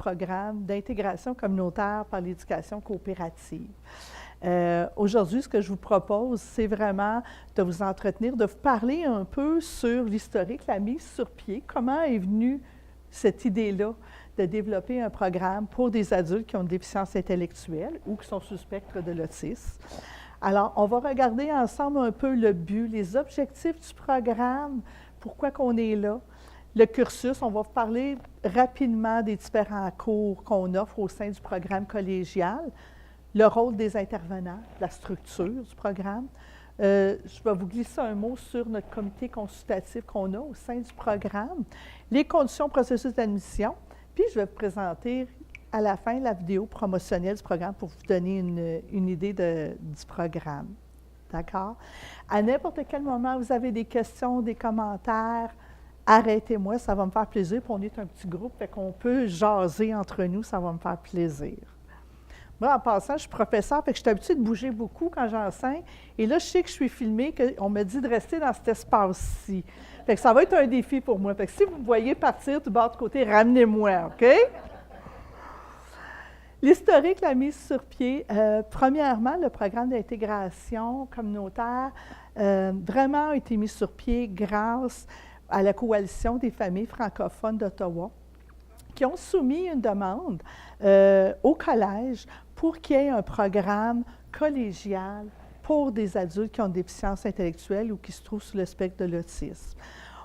programme d'intégration communautaire par l'éducation coopérative. Aujourd'hui, ce que je vous propose, c'est vraiment de vous entretenir, de vous parler un peu sur l'historique, la mise sur pied, comment est venue cette idée-là de développer un programme pour des adultes qui ont une déficience intellectuelle ou qui sont sous spectre de l'autisme. Alors, on va regarder ensemble un peu le but, les objectifs du programme, pourquoi qu'on est là, le cursus. On va vous parler rapidement des différents cours qu'on offre au sein du programme collégial, le rôle des intervenants, la structure du programme. Je vais vous glisser un mot sur notre comité consultatif qu'on a au sein du programme, les conditions processus d'admission, puis je vais vous présenter à la fin la vidéo promotionnelle du programme pour vous donner une idée du programme. D'accord? À n'importe quel moment, vous avez des questions, des commentaires, arrêtez-moi, ça va me faire plaisir. Puis on est un petit groupe, fait qu'on peut jaser entre nous, ça va me faire plaisir. Moi, en passant, je suis professeure, fait que je suis habituée de bouger beaucoup quand j'enseigne. Et là, je sais que je suis filmée, qu'on me dit de rester dans cet espace-ci. Fait que ça va être un défi pour moi. Fait que si vous me voyez partir du bord de côté, ramenez-moi, OK? L'historique, la mise sur pied. Premièrement, le programme d'intégration communautaire vraiment a été mis sur pied grâce à la Coalition des familles francophones d'Ottawa, qui ont soumis une demande au collège pour qu'il y ait un programme collégial pour des adultes qui ont une déficience intellectuelle ou qui se trouvent sous le spectre de l'autisme.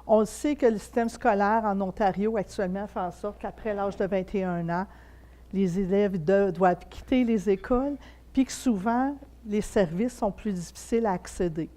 On sait que le système scolaire en Ontario actuellement fait en sorte qu'après l'âge de 21 ans, les élèves doivent quitter les écoles, puis que souvent, les services sont plus difficiles à accéder.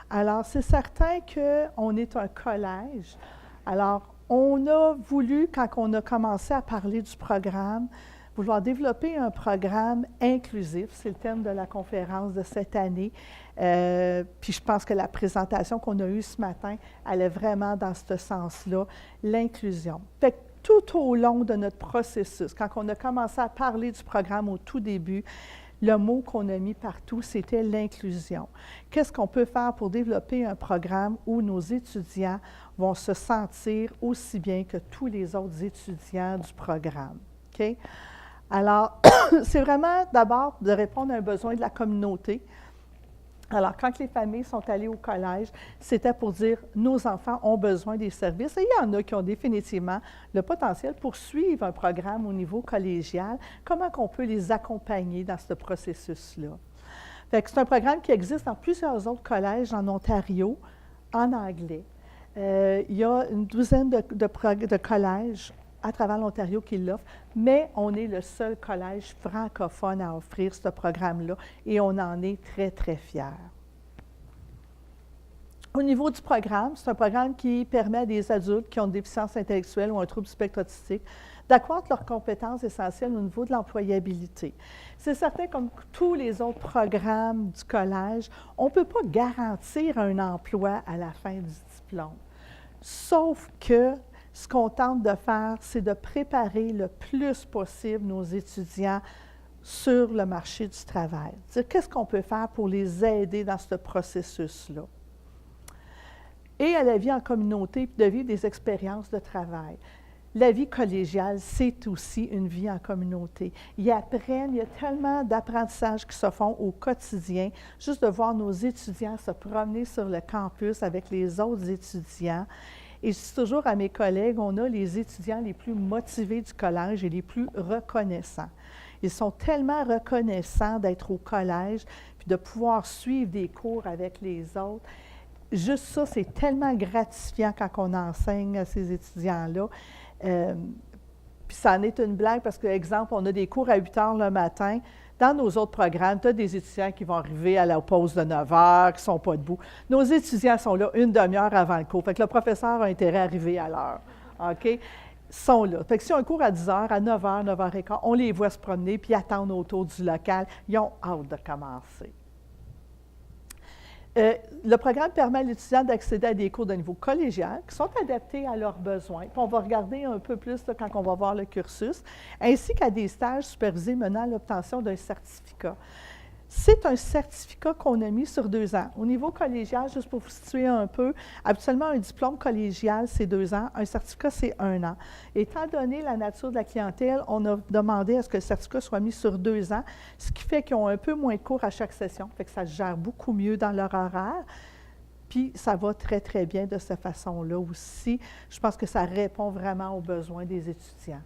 Alors, c'est certain qu'on est un collège. Alors, on a voulu, quand on a commencé à parler du programme, vouloir développer un programme inclusif. C'est le thème de la conférence de cette année. Puis je pense que la présentation qu'on a eue ce matin allait vraiment dans ce sens-là, l'inclusion. Fait que tout au long de notre processus, quand on a commencé à parler du programme au tout début, le mot qu'on a mis partout, c'était l'inclusion. Qu'est-ce qu'on peut faire pour développer un programme où nos étudiants vont se sentir aussi bien que tous les autres étudiants du programme? OK? Alors, c'est vraiment d'abord de répondre à un besoin de la communauté. Alors, quand les familles sont allées au collège, c'était pour dire « nos enfants ont besoin des services » et il y en a qui ont définitivement le potentiel pour suivre un programme au niveau collégial. Comment on peut les accompagner dans ce processus-là? C'est un programme qui existe dans plusieurs autres collèges en Ontario, en anglais. Il y a une douzaine de collèges à travers l'Ontario qui l'offrent, mais on est le seul collège francophone à offrir ce programme-là et on en est très, très fiers. Au niveau du programme, c'est un programme qui permet à des adultes qui ont une déficience intellectuelle ou un trouble du spectre autistique d'accroître leurs compétences essentielles au niveau de l'employabilité. C'est certain, comme tous les autres programmes du collège, on ne peut pas garantir un emploi à la fin du diplôme. Sauf que ce qu'on tente de faire, c'est de préparer le plus possible nos étudiants sur le marché du travail. Qu'est-ce qu'on peut faire pour les aider dans ce processus-là? Et à la vie en communauté, puis de vivre des expériences de travail. La vie collégiale, c'est aussi une vie en communauté. Ils apprennent, il y a tellement d'apprentissages qui se font au quotidien, juste de voir nos étudiants se promener sur le campus avec les autres étudiants. Et je dis toujours à mes collègues, on a les étudiants les plus motivés du collège et les plus reconnaissants. Ils sont tellement reconnaissants d'être au collège, puis de pouvoir suivre des cours avec les autres. Juste ça, c'est tellement gratifiant quand on enseigne à ces étudiants-là. Puis ça en est une blague parce que, exemple, on a des cours à 8 heures le matin. Dans nos autres programmes, tu as des étudiants qui vont arriver à la pause de 9 heures, qui ne sont pas debout. Nos étudiants sont là une demi-heure avant le cours. Fait que le professeur a intérêt à arriver à l'heure. OK? Ils sont là. Fait que si on a un cours à 10 heures, à 9 heures, 9 heures et quart, on les voit se promener puis attendre autour du local. Ils ont hâte de commencer. Le programme permet à l'étudiant d'accéder à des cours de niveau collégial qui sont adaptés à leurs besoins. Puis on va regarder un peu plus là, quand on va voir le cursus, ainsi qu'à des stages supervisés menant à l'obtention d'un certificat. C'est un certificat qu'on a mis sur 2 ans. Au niveau collégial, juste pour vous situer un peu, habituellement, un diplôme collégial, c'est 2 ans. Un certificat, c'est 1 an. Étant donné la nature de la clientèle, on a demandé à ce que le certificat soit mis sur 2 ans, ce qui fait qu'ils ont un peu moins de cours à chaque session, fait que ça se gère beaucoup mieux dans leur horaire. Puis, ça va très, très bien de cette façon-là aussi. Je pense que ça répond vraiment aux besoins des étudiants.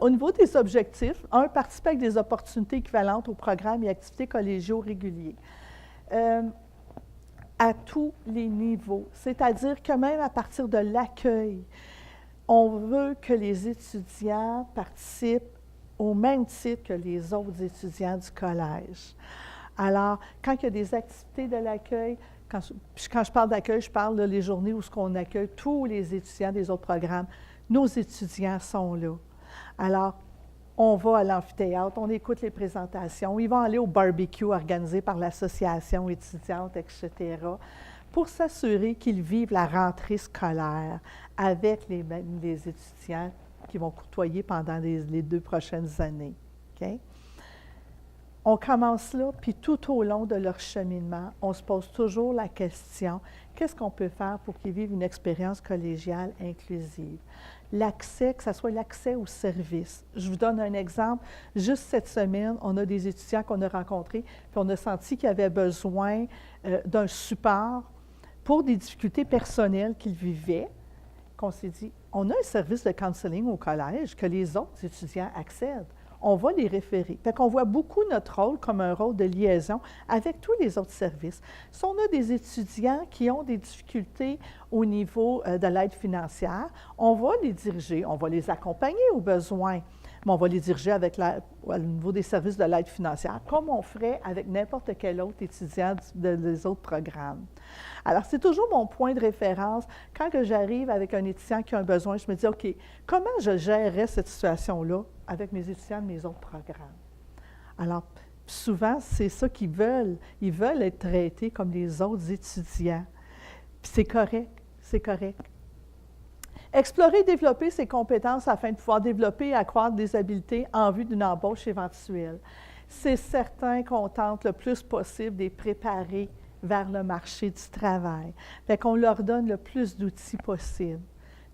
Au niveau des objectifs, participer avec des opportunités équivalentes aux programmes et activités collégiaux réguliers. À tous les niveaux, c'est-à-dire que même à partir de l'accueil, on veut que les étudiants participent au même titre que les autres étudiants du collège. Alors, quand il y a des activités de l'accueil, quand je parle d'accueil, je parle les journées où on accueille tous les étudiants des autres programmes. Nos étudiants sont là. Alors, on va à l'amphithéâtre, on écoute les présentations, ils vont aller au barbecue organisé par l'association étudiante, etc., pour s'assurer qu'ils vivent la rentrée scolaire avec les étudiants qui vont côtoyer pendant les 2 prochaines années. Okay? On commence là, puis tout au long de leur cheminement, on se pose toujours la question, qu'est-ce qu'on peut faire pour qu'ils vivent une expérience collégiale inclusive? L'accès, que ce soit l'accès aux services. Je vous donne un exemple. Juste cette semaine, on a des étudiants qu'on a rencontrés, puis on a senti qu'ils avaient besoin d'un support pour des difficultés personnelles qu'ils vivaient, qu'on s'est dit, on a un service de counseling au collège que les autres étudiants accèdent. On va les référer. Fait qu'on voit beaucoup notre rôle comme un rôle de liaison avec tous les autres services. Si on a des étudiants qui ont des difficultés au niveau de l'aide financière, on va les diriger, on va les accompagner aux besoins, mais on va les diriger au niveau des services de l'aide financière, comme on ferait avec n'importe quel autre étudiant des autres programmes. Alors, c'est toujours mon point de référence. Quand j'arrive avec un étudiant qui a un besoin, je me dis, OK, comment je gérerais cette situation-là avec mes étudiants de mes autres programmes? Alors, souvent, c'est ça qu'ils veulent. Ils veulent être traités comme les autres étudiants. Puis c'est correct, c'est correct. Explorer et développer ses compétences afin de pouvoir développer et accroître des habiletés en vue d'une embauche éventuelle. C'est certain qu'on tente le plus possible de les préparer vers le marché du travail. Fait qu'on leur donne le plus d'outils possible.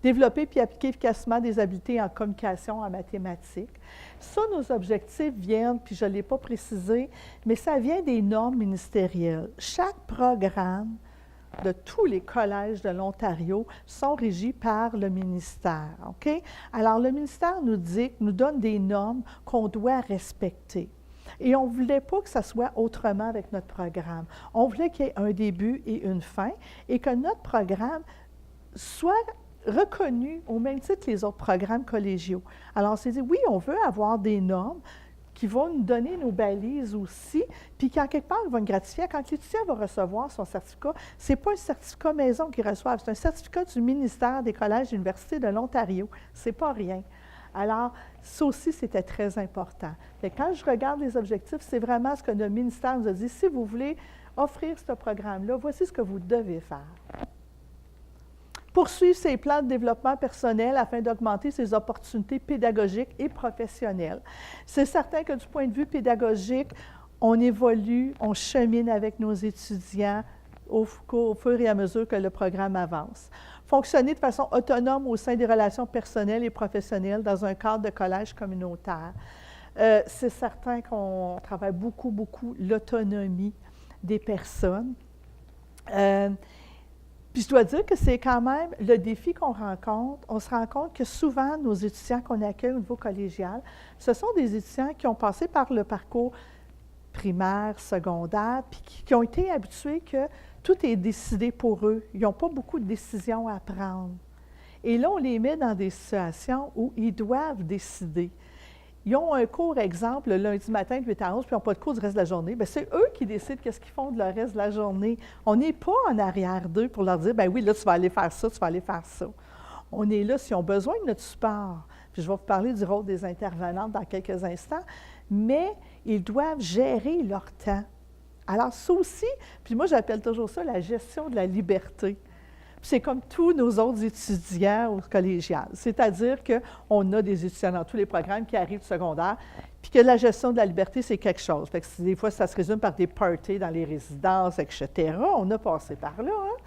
Développer puis appliquer efficacement des habiletés en communication, en mathématiques. Ça, nos objectifs viennent, puis je ne l'ai pas précisé, mais ça vient des normes ministérielles. Chaque programme de tous les collèges de l'Ontario sont régis par le ministère. OK? Alors, le ministère nous donne des normes qu'on doit respecter. Et on ne voulait pas que ça soit autrement avec notre programme. On voulait qu'il y ait un début et une fin et que notre programme soit reconnu au même titre que les autres programmes collégiaux. Alors, on s'est dit, oui, on veut avoir des normes qui vont nous donner nos balises aussi, puis qu'en quelque part, ils vont être gratifiés. Quand l'étudiant va recevoir son certificat, ce n'est pas un certificat maison qu'il reçoit, c'est un certificat du ministère des collèges et universités de l'Ontario. Ce n'est pas rien. Alors, ça aussi, c'était très important. Et quand je regarde les objectifs, c'est vraiment ce que le ministère nous a dit. Si vous voulez offrir ce programme-là, voici ce que vous devez faire. Poursuivre ses plans de développement personnel afin d'augmenter ses opportunités pédagogiques et professionnelles. C'est certain que du point de vue pédagogique, on évolue, on chemine avec nos étudiants au fur et à mesure que le programme avance. Fonctionner de façon autonome au sein des relations personnelles et professionnelles dans un cadre de collège communautaire. C'est certain qu'on travaille beaucoup l'autonomie des personnes. Puis je dois dire que c'est quand même le défi qu'on rencontre. On se rend compte que souvent, nos étudiants qu'on accueille au niveau collégial, ce sont des étudiants qui ont passé par le parcours primaire, secondaire, puis qui ont été habitués que tout est décidé pour eux. Ils n'ont pas beaucoup de décisions à prendre. Et là, on les met dans des situations où ils doivent décider. Ils ont un cours, exemple, le lundi matin de 8 à 11, puis ils n'ont pas de cours du reste de la journée. Bien, c'est eux qui décident qu'est-ce qu'ils font de le reste de la journée. On n'est pas en arrière d'eux pour leur dire, bien oui, là, tu vas aller faire ça, tu vas aller faire ça. On est là s'ils ont besoin de notre support. Puis je vais vous parler du rôle des intervenantes dans quelques instants, mais ils doivent gérer leur temps. Alors, ça aussi, puis moi, j'appelle toujours ça la gestion de la liberté. Puis c'est comme tous nos autres étudiants au collégial. C'est-à-dire qu'on a des étudiants dans tous les programmes qui arrivent du secondaire, puis que la gestion de la liberté, c'est quelque chose. Fait que des fois, ça se résume par des parties dans les résidences, etc. On a passé par là, hein?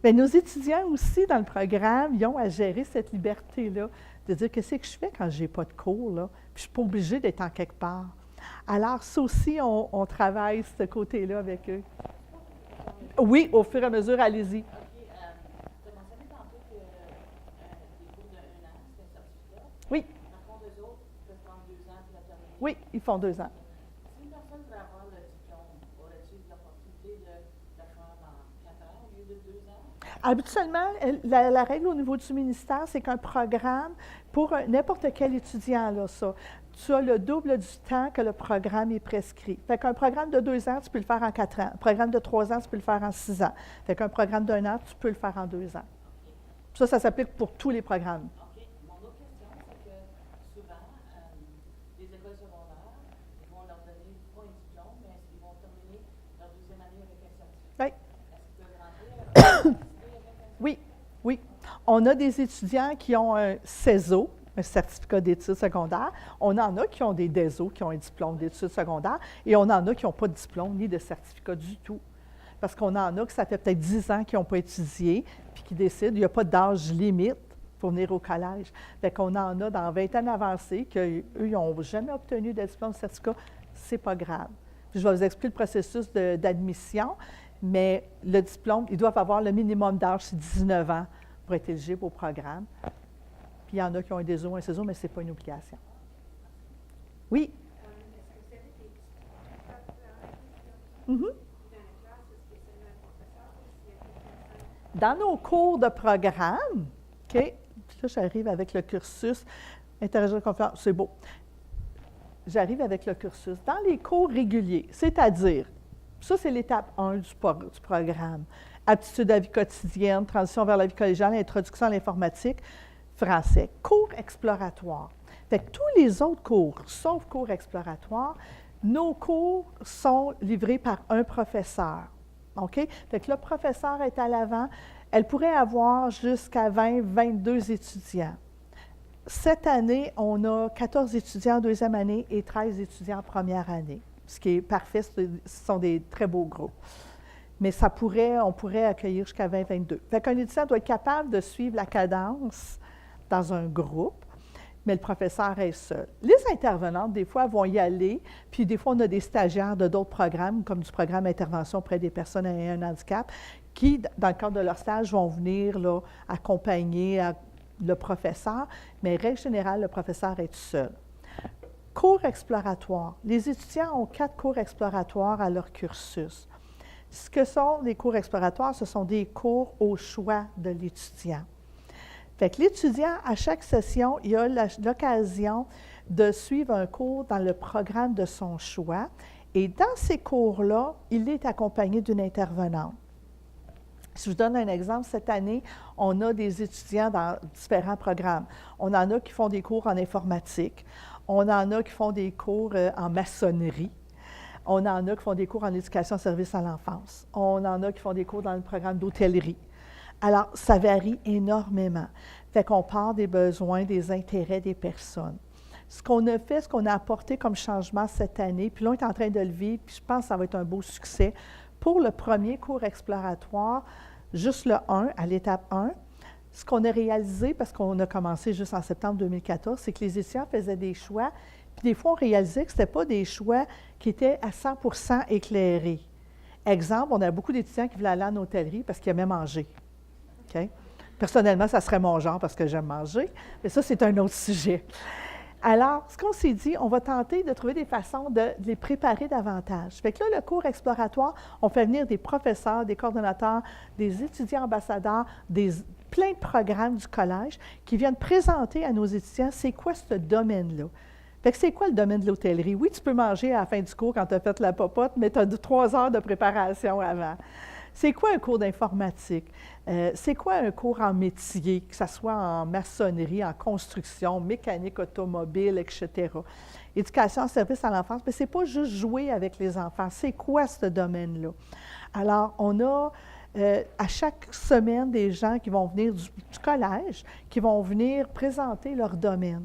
Mais nos étudiants aussi, dans le programme, ils ont à gérer cette liberté-là, de dire qu'est-ce que je fais quand je n'ai pas de cours, là, puis je ne suis pas obligée d'être en quelque part. Alors, ça aussi, on travaille ce côté-là avec eux. Oui, au fur et à mesure, allez-y. OK. Tu as mentionné tantôt que les cours de 1 an, c'est un certificat. Oui, Par contre, eux autres peuvent prendre 2 ans pour la terminer. oui, ils font 2 ans. Si une personne veut avoir le diplôme, aurait-tu l'opportunité de le faire en 4 ans au lieu de 2 ans? Habituellement, la règle au niveau du ministère, c'est qu'un programme, pour n'importe quel étudiant, là, ça, tu as le double du temps que le programme est prescrit. Fait qu'un programme de 2 ans, tu peux le faire en 4 ans. Un programme de 3 ans, tu peux le faire en 6 ans. Fait qu'un programme d'1 an, tu peux le faire en 2 ans. Ça s'applique pour tous les programmes. OK. Mon autre question, c'est que souvent, les écoles secondaires, ils vont leur donner pas un diplôme, mais ils vont terminer leur 2e année avec un certificat. Oui. Est-ce qu'ils peuvent rentrer avec un Oui, oui. On a des étudiants qui ont un CESO, un certificat d'études secondaires. On en a qui ont des DESO, qui ont un diplôme d'études secondaires, et on en a qui n'ont pas de diplôme ni de certificat du tout. Parce qu'on en a que ça fait peut-être 10 ans qu'ils n'ont pas étudié, puis qui décident, il n'y a pas d'âge limite pour venir au collège. Fait qu'on en a dans 20 ans avancés qu'eux, ils n'ont jamais obtenu de diplôme de certificat. C'est pas grave. Puis je vais vous expliquer le processus d'admission, mais le diplôme, ils doivent avoir le minimum d'âge, c'est 19 ans pour être éligible au programme. Puis il y en a qui ont un DESO, un CESO, mais ce n'est pas une obligation. Oui? Mhm. Dans nos cours de programme, OK, puis là, j'arrive avec le cursus, interagir conférence, c'est beau. J'arrive avec le cursus. Dans les cours réguliers, c'est-à-dire, ça, c'est l'étape 1 du programme. Aptitude à la vie quotidienne, transition vers la vie collégiale, introduction à l'informatique, français. Cours exploratoire. Fait que tous les autres cours, sauf cours exploratoire, nos cours sont livrés par un professeur. OK? Fait que le professeur est à l'avant. Elle pourrait avoir jusqu'à 20, 22 étudiants. Cette année, on a 14 étudiants en 2e année et 13 étudiants en 1re année, ce qui est parfait. Ce sont des très beaux groupes. Mais on pourrait accueillir jusqu'à 20, 22. Fait qu'un étudiant doit être capable de suivre la cadence dans un groupe, mais le professeur est seul. Les intervenantes, des fois, vont y aller, puis des fois, on a des stagiaires de d'autres programmes, comme du programme Intervention auprès des personnes ayant un handicap, qui, dans le cadre de leur stage, vont venir là, accompagner le professeur, mais règle générale, le professeur est seul. Cours exploratoire. Les étudiants ont 4 cours exploratoires à leur cursus. Ce que sont les cours exploratoires, ce sont des cours au choix de l'étudiant. Fait que l'étudiant, à chaque session, il a l'occasion de suivre un cours dans le programme de son choix. Et dans ces cours-là, il est accompagné d'une intervenante. Si je vous donne un exemple, cette année, on a des étudiants dans différents programmes. On en a qui font des cours en informatique. On en a qui font des cours en maçonnerie. On en a qui font des cours en éducation service à l'enfance. On en a qui font des cours dans le programme d'hôtellerie. Alors, ça varie énormément. Fait qu'on part des besoins, des intérêts des personnes. Ce qu'on a fait, ce qu'on a apporté comme changement cette année, puis là, on est en train de le vivre, puis je pense que ça va être un beau succès. Pour le premier cours exploratoire, juste le 1, à l'étape 1, ce qu'on a réalisé, parce qu'on a commencé juste en septembre 2014, c'est que les étudiants faisaient des choix, puis des fois, on réalisait que ce n'était pas des choix qui étaient à 100% éclairés. Exemple, on a beaucoup d'étudiants qui voulaient aller en hôtellerie parce qu'ils aimaient manger. Okay? Personnellement, ça serait mon genre parce que j'aime manger, mais ça, c'est un autre sujet. Alors, ce qu'on s'est dit, on va tenter de trouver des façons de les préparer davantage. Fait que là, le cours exploratoire, on fait venir des professeurs, des coordonnateurs, des étudiants ambassadeurs, plein de programmes du collège qui viennent présenter à nos étudiants c'est quoi ce domaine-là. Fait que c'est quoi le domaine de l'hôtellerie? Oui, tu peux manger à la fin du cours quand tu as fait la popote, mais tu as 3 heures de préparation avant. C'est quoi un cours d'informatique? C'est quoi un cours en métier, que ce soit en maçonnerie, en construction, mécanique automobile, etc. Éducation en service à l'enfance, mais ce n'est pas juste jouer avec les enfants. C'est quoi ce domaine-là? Alors, on a à chaque semaine des gens qui vont venir du collège, qui vont venir présenter leur domaine.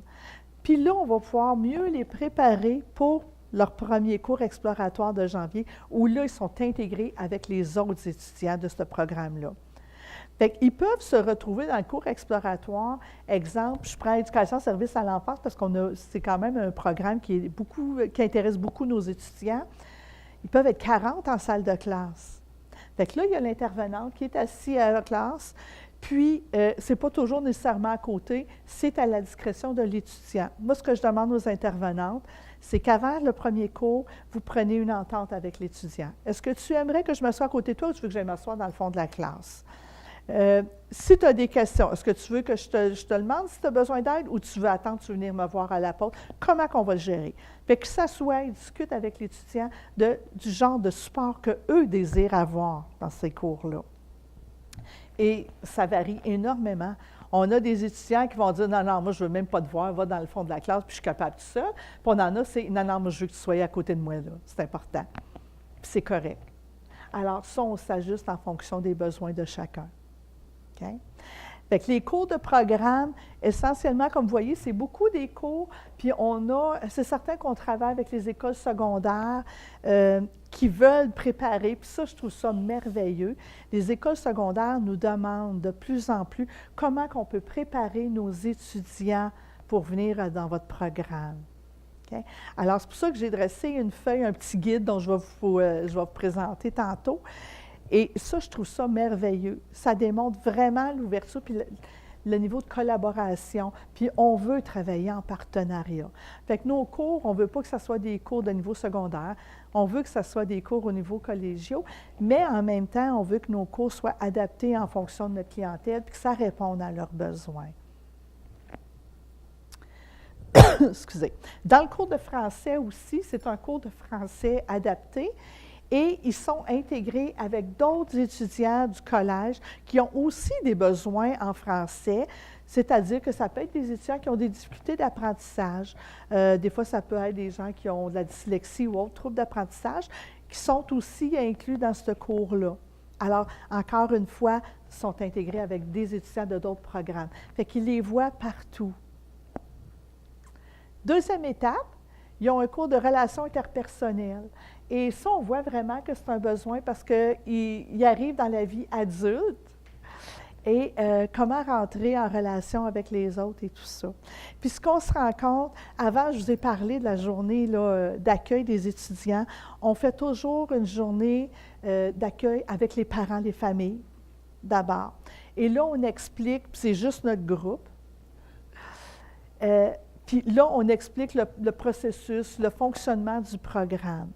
Puis là, on va pouvoir mieux les préparer pour leur premier cours exploratoire de janvier, où là, ils sont intégrés avec les autres étudiants de ce programme-là. Fait qu'ils peuvent se retrouver dans le cours exploratoire. Exemple, je prends éducation service à l'enfance parce c'est quand même un programme qui intéresse beaucoup nos étudiants. Ils peuvent être 40 en salle de classe. Fait que là, il y a l'intervenante qui est assise à la classe, puis ce n'est pas toujours nécessairement à côté, c'est à la discrétion de l'étudiant. Moi, ce que je demande aux intervenantes, c'est qu'avant le premier cours, vous prenez une entente avec l'étudiant. Est-ce que tu aimerais que je m'assoie à côté de toi ou tu veux que j'aille m'asseoir dans le fond de la classe? Si tu as des questions, est-ce que tu veux que je te demande si tu as besoin d'aide ou tu veux attendre, tu veux venir me voir à la porte? Comment qu'on va le gérer? Fait que s'assoient et discutent avec l'étudiant du genre de support qu'eux désirent avoir dans ces cours-là. Et ça varie énormément. On a des étudiants qui vont dire « Non, non, moi, je ne veux même pas te voir, va dans le fond de la classe, puis je suis capable de ça. » Puis on en a, c'est « Non, non, moi, je veux que tu sois à côté de moi, là. C'est important. » Puis c'est correct. Alors, ça, on s'ajuste en fonction des besoins de chacun. Okay? Fait que les cours de programme, essentiellement, comme vous voyez, c'est beaucoup des cours, puis c'est certain qu'on travaille avec les écoles secondaires qui veulent préparer, puis ça, je trouve ça merveilleux. Les écoles secondaires nous demandent de plus en plus comment on peut préparer nos étudiants pour venir dans votre programme. Okay? Alors, c'est pour ça que j'ai dressé une feuille, un petit guide dont je vais vous présenter tantôt. Et ça, je trouve ça merveilleux. Ça démontre vraiment l'ouverture puis le niveau de collaboration. Puis on veut travailler en partenariat. Fait que nos cours, on ne veut pas que ce soit des cours de niveau secondaire. On veut que ce soit des cours au niveau collégiaux, mais en même temps, on veut que nos cours soient adaptés en fonction de notre clientèle puis que ça réponde à leurs besoins. Excusez. Dans le cours de français aussi, c'est un cours de français adapté. Et ils sont intégrés avec d'autres étudiants du collège qui ont aussi des besoins en français, c'est-à-dire que ça peut être des étudiants qui ont des difficultés d'apprentissage. Des fois, ça peut être des gens qui ont de la dyslexie ou autres troubles d'apprentissage qui sont aussi inclus dans ce cours-là. Alors, encore une fois, ils sont intégrés avec des étudiants de d'autres programmes. Fait qu'ils les voient partout. Deuxième étape, ils ont un cours de relations interpersonnelles. Et ça, on voit vraiment que c'est un besoin parce qu'ils arrivent dans la vie adulte et comment rentrer en relation avec les autres et tout ça. Puis ce qu'on se rend compte, avant, je vous ai parlé de la journée d'accueil des étudiants. On fait toujours une journée d'accueil avec les parents, les familles, d'abord. Et là, on explique, puis c'est juste notre groupe. Puis là, on explique le processus, le fonctionnement du programme.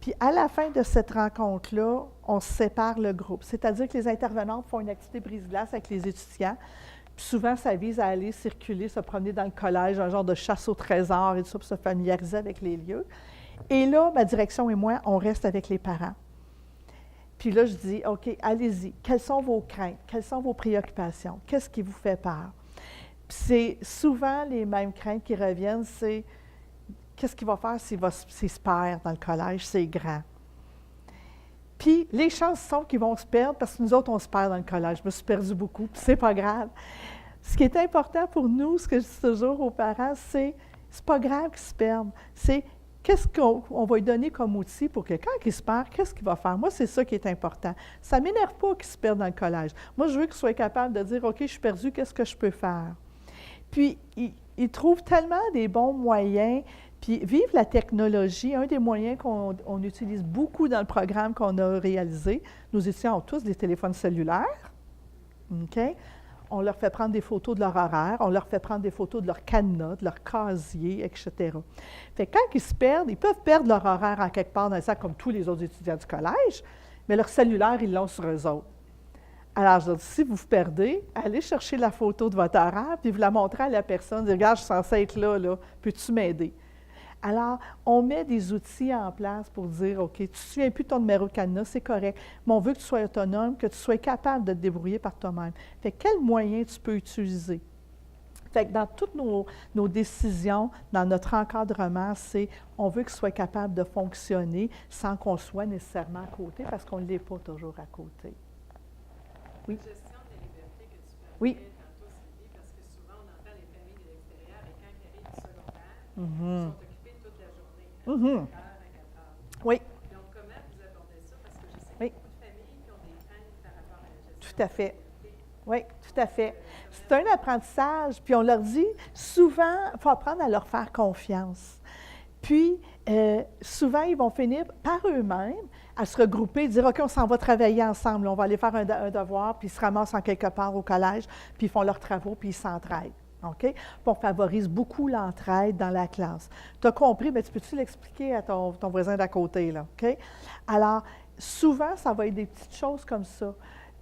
Puis à la fin de cette rencontre-là, on sépare le groupe. C'est-à-dire que les intervenantes font une activité brise-glace avec les étudiants. Puis souvent, ça vise à aller circuler, se promener dans le collège, un genre de chasse au trésor et tout ça, pour se familiariser avec les lieux. Et là, ma direction et moi, on reste avec les parents. Puis là, je dis, OK, allez-y. Quelles sont vos craintes? Quelles sont vos préoccupations? Qu'est-ce qui vous fait peur? Puis c'est souvent les mêmes craintes qui reviennent, c'est qu'est-ce qu'il va faire s'il se perd dans le collège, c'est grand. Puis les chances sont qu'ils vont se perdre parce que nous autres, on se perd dans le collège. Je me suis perdue beaucoup, puis c'est pas grave. Ce qui est important pour nous, ce que je dis toujours aux parents, c'est pas grave qu'ils se perdent. C'est qu'est-ce qu'on va lui donner comme outil pour que quand il se perd, qu'est-ce qu'il va faire? Moi, c'est ça qui est important. Ça ne m'énerve pas qu'il se perde dans le collège. Moi, je veux qu'il soit capable de dire, OK, je suis perdu, qu'est-ce que je peux faire? Puis, ils trouvent tellement des bons moyens. Puis, vive la technologie, un des moyens qu'on utilise beaucoup dans le programme qu'on a réalisé. Nos étudiants ont tous des téléphones cellulaires. OK? On leur fait prendre des photos de leur horaire, on leur fait prendre des photos de leur cadenas, de leur casier, etc. Fait que quand ils se perdent, ils peuvent perdre leur horaire en quelque part dans le sac, comme tous les autres étudiants du collège, mais leur cellulaire, ils l'ont sur eux autres. Alors, je leur dis, si vous vous perdez, allez chercher la photo de votre horaire, puis vous la montrez à la personne, dire, regarde, je suis censée être là, peux-tu m'aider? Alors, on met des outils en place pour dire, OK, tu ne te souviens plus de ton numéro de cadenas, c'est correct, mais on veut que tu sois autonome, que tu sois capable de te débrouiller par toi-même. Fait que quels moyens tu peux utiliser? Fait que dans toutes nos décisions, dans notre encadrement, c'est on veut que tu sois capable de fonctionner sans qu'on soit nécessairement à côté, parce qu'on ne l'est pas toujours à côté. Oui. La gestion de la liberté que tu parlais Oui. tantôt, Sylvie, parce que souvent on entend les familles de l'extérieur et quand ils arrivent du secondaire, ils Mhm. sont occupés toute la journée, à Mhm. 8 heures à 4 heures. Oui, Donc, comment vous abordez ça? Parce que je sais qu'il Oui. y a beaucoup de familles qui ont des craintes par rapport à la gestion tout à fait. de la liberté. Oui, tout à fait. C'est un apprentissage, puis on leur dit souvent, il faut apprendre à leur faire confiance. Puis, souvent, ils vont finir par eux-mêmes à se regrouper et dire, OK, on s'en va travailler ensemble, on va aller faire un devoir, puis ils se ramassent en quelque part au collège, puis ils font leurs travaux, puis ils s'entraident. OK? Puis on favorise beaucoup l'entraide dans la classe. Tu as compris, mais tu peux-tu l'expliquer à ton voisin d'à côté, là? OK? Alors, souvent, ça va être des petites choses comme ça.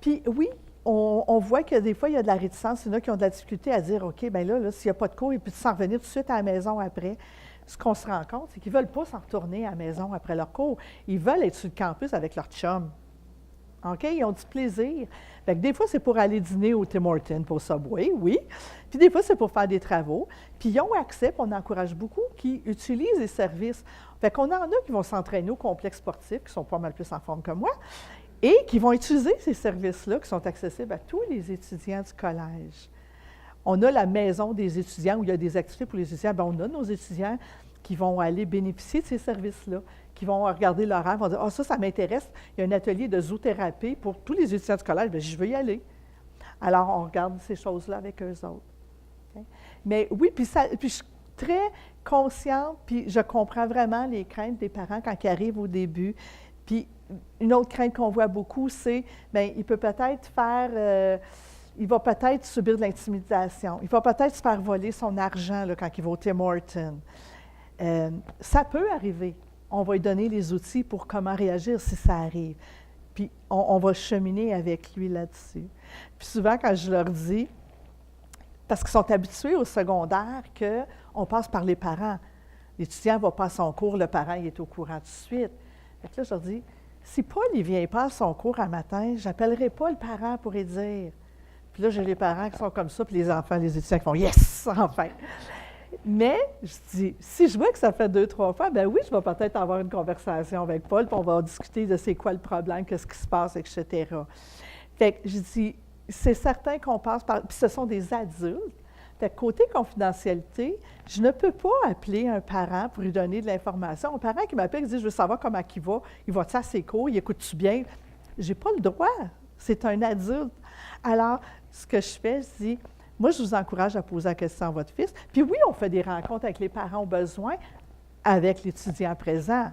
Puis oui, on voit que des fois, il y a de la réticence. Il y en a qui ont de la difficulté à dire, OK, bien là s'il n'y a pas de cours, ils peuvent s'en revenir tout de suite à la maison après. Ce qu'on se rend compte, c'est qu'ils ne veulent pas s'en retourner à la maison après leur cours. Ils veulent être sur le campus avec leur chum. OK? Ils ont du plaisir. Fait que des fois, c'est pour aller dîner au Tim Hortons, pour Subway, oui. Puis des fois, c'est pour faire des travaux. Puis ils ont accès, puis on encourage beaucoup, qui utilisent les services. Fait qu'on en a qui vont s'entraîner au complexe sportif, qui sont pas mal plus en forme que moi, et qui vont utiliser ces services-là, qui sont accessibles à tous les étudiants du collège. On a la maison des étudiants où il y a des activités pour les étudiants. Bien, on a nos étudiants qui vont aller bénéficier de ces services-là, qui vont regarder l'horaire, vont dire « Ah, ça m'intéresse. Il y a un atelier de zoothérapie pour tous les étudiants du collège. Bien, je veux y aller. » Alors, on regarde ces choses-là avec eux autres. Okay? Mais oui, puis je suis très consciente, puis je comprends vraiment les craintes des parents quand ils arrivent au début. Puis une autre crainte qu'on voit beaucoup, c'est, bien, il peut peut-être faire... il va peut-être subir de l'intimidation. Il va peut-être se faire voler son argent là, quand il va au Tim Hortons. Ça peut arriver. On va lui donner les outils pour comment réagir si ça arrive. Puis on va cheminer avec lui là-dessus. Puis souvent, quand je leur dis, parce qu'ils sont habitués au secondaire qu'on passe par les parents. L'étudiant va pas à son cours, le parent il est au courant tout de suite. Fait que là, je leur dis, si Paul ne vient pas à son cours un matin, je n'appellerai pas le parent pour lui dire. Puis là, j'ai les parents qui sont comme ça, puis les enfants, les étudiants qui font « Yes! Enfin! » Mais, je dis, si je vois que ça fait 2-3 fois, bien oui, je vais peut-être avoir une conversation avec Paul, puis on va discuter de c'est quoi le problème, qu'est-ce qui se passe, etc. Fait que je dis, c'est certain qu'on passe par... Puis ce sont des adultes. Fait que côté confidentialité, je ne peux pas appeler un parent pour lui donner de l'information. Un parent qui m'appelle et dit « Je veux savoir comment il va-tu à ses cours, il écoute-tu bien? » Je n'ai pas le droit. C'est un adulte. Alors, ce que je fais, je dis, moi, je vous encourage à poser la question à votre fils. Puis oui, on fait des rencontres avec les parents au besoin, avec l'étudiant présent.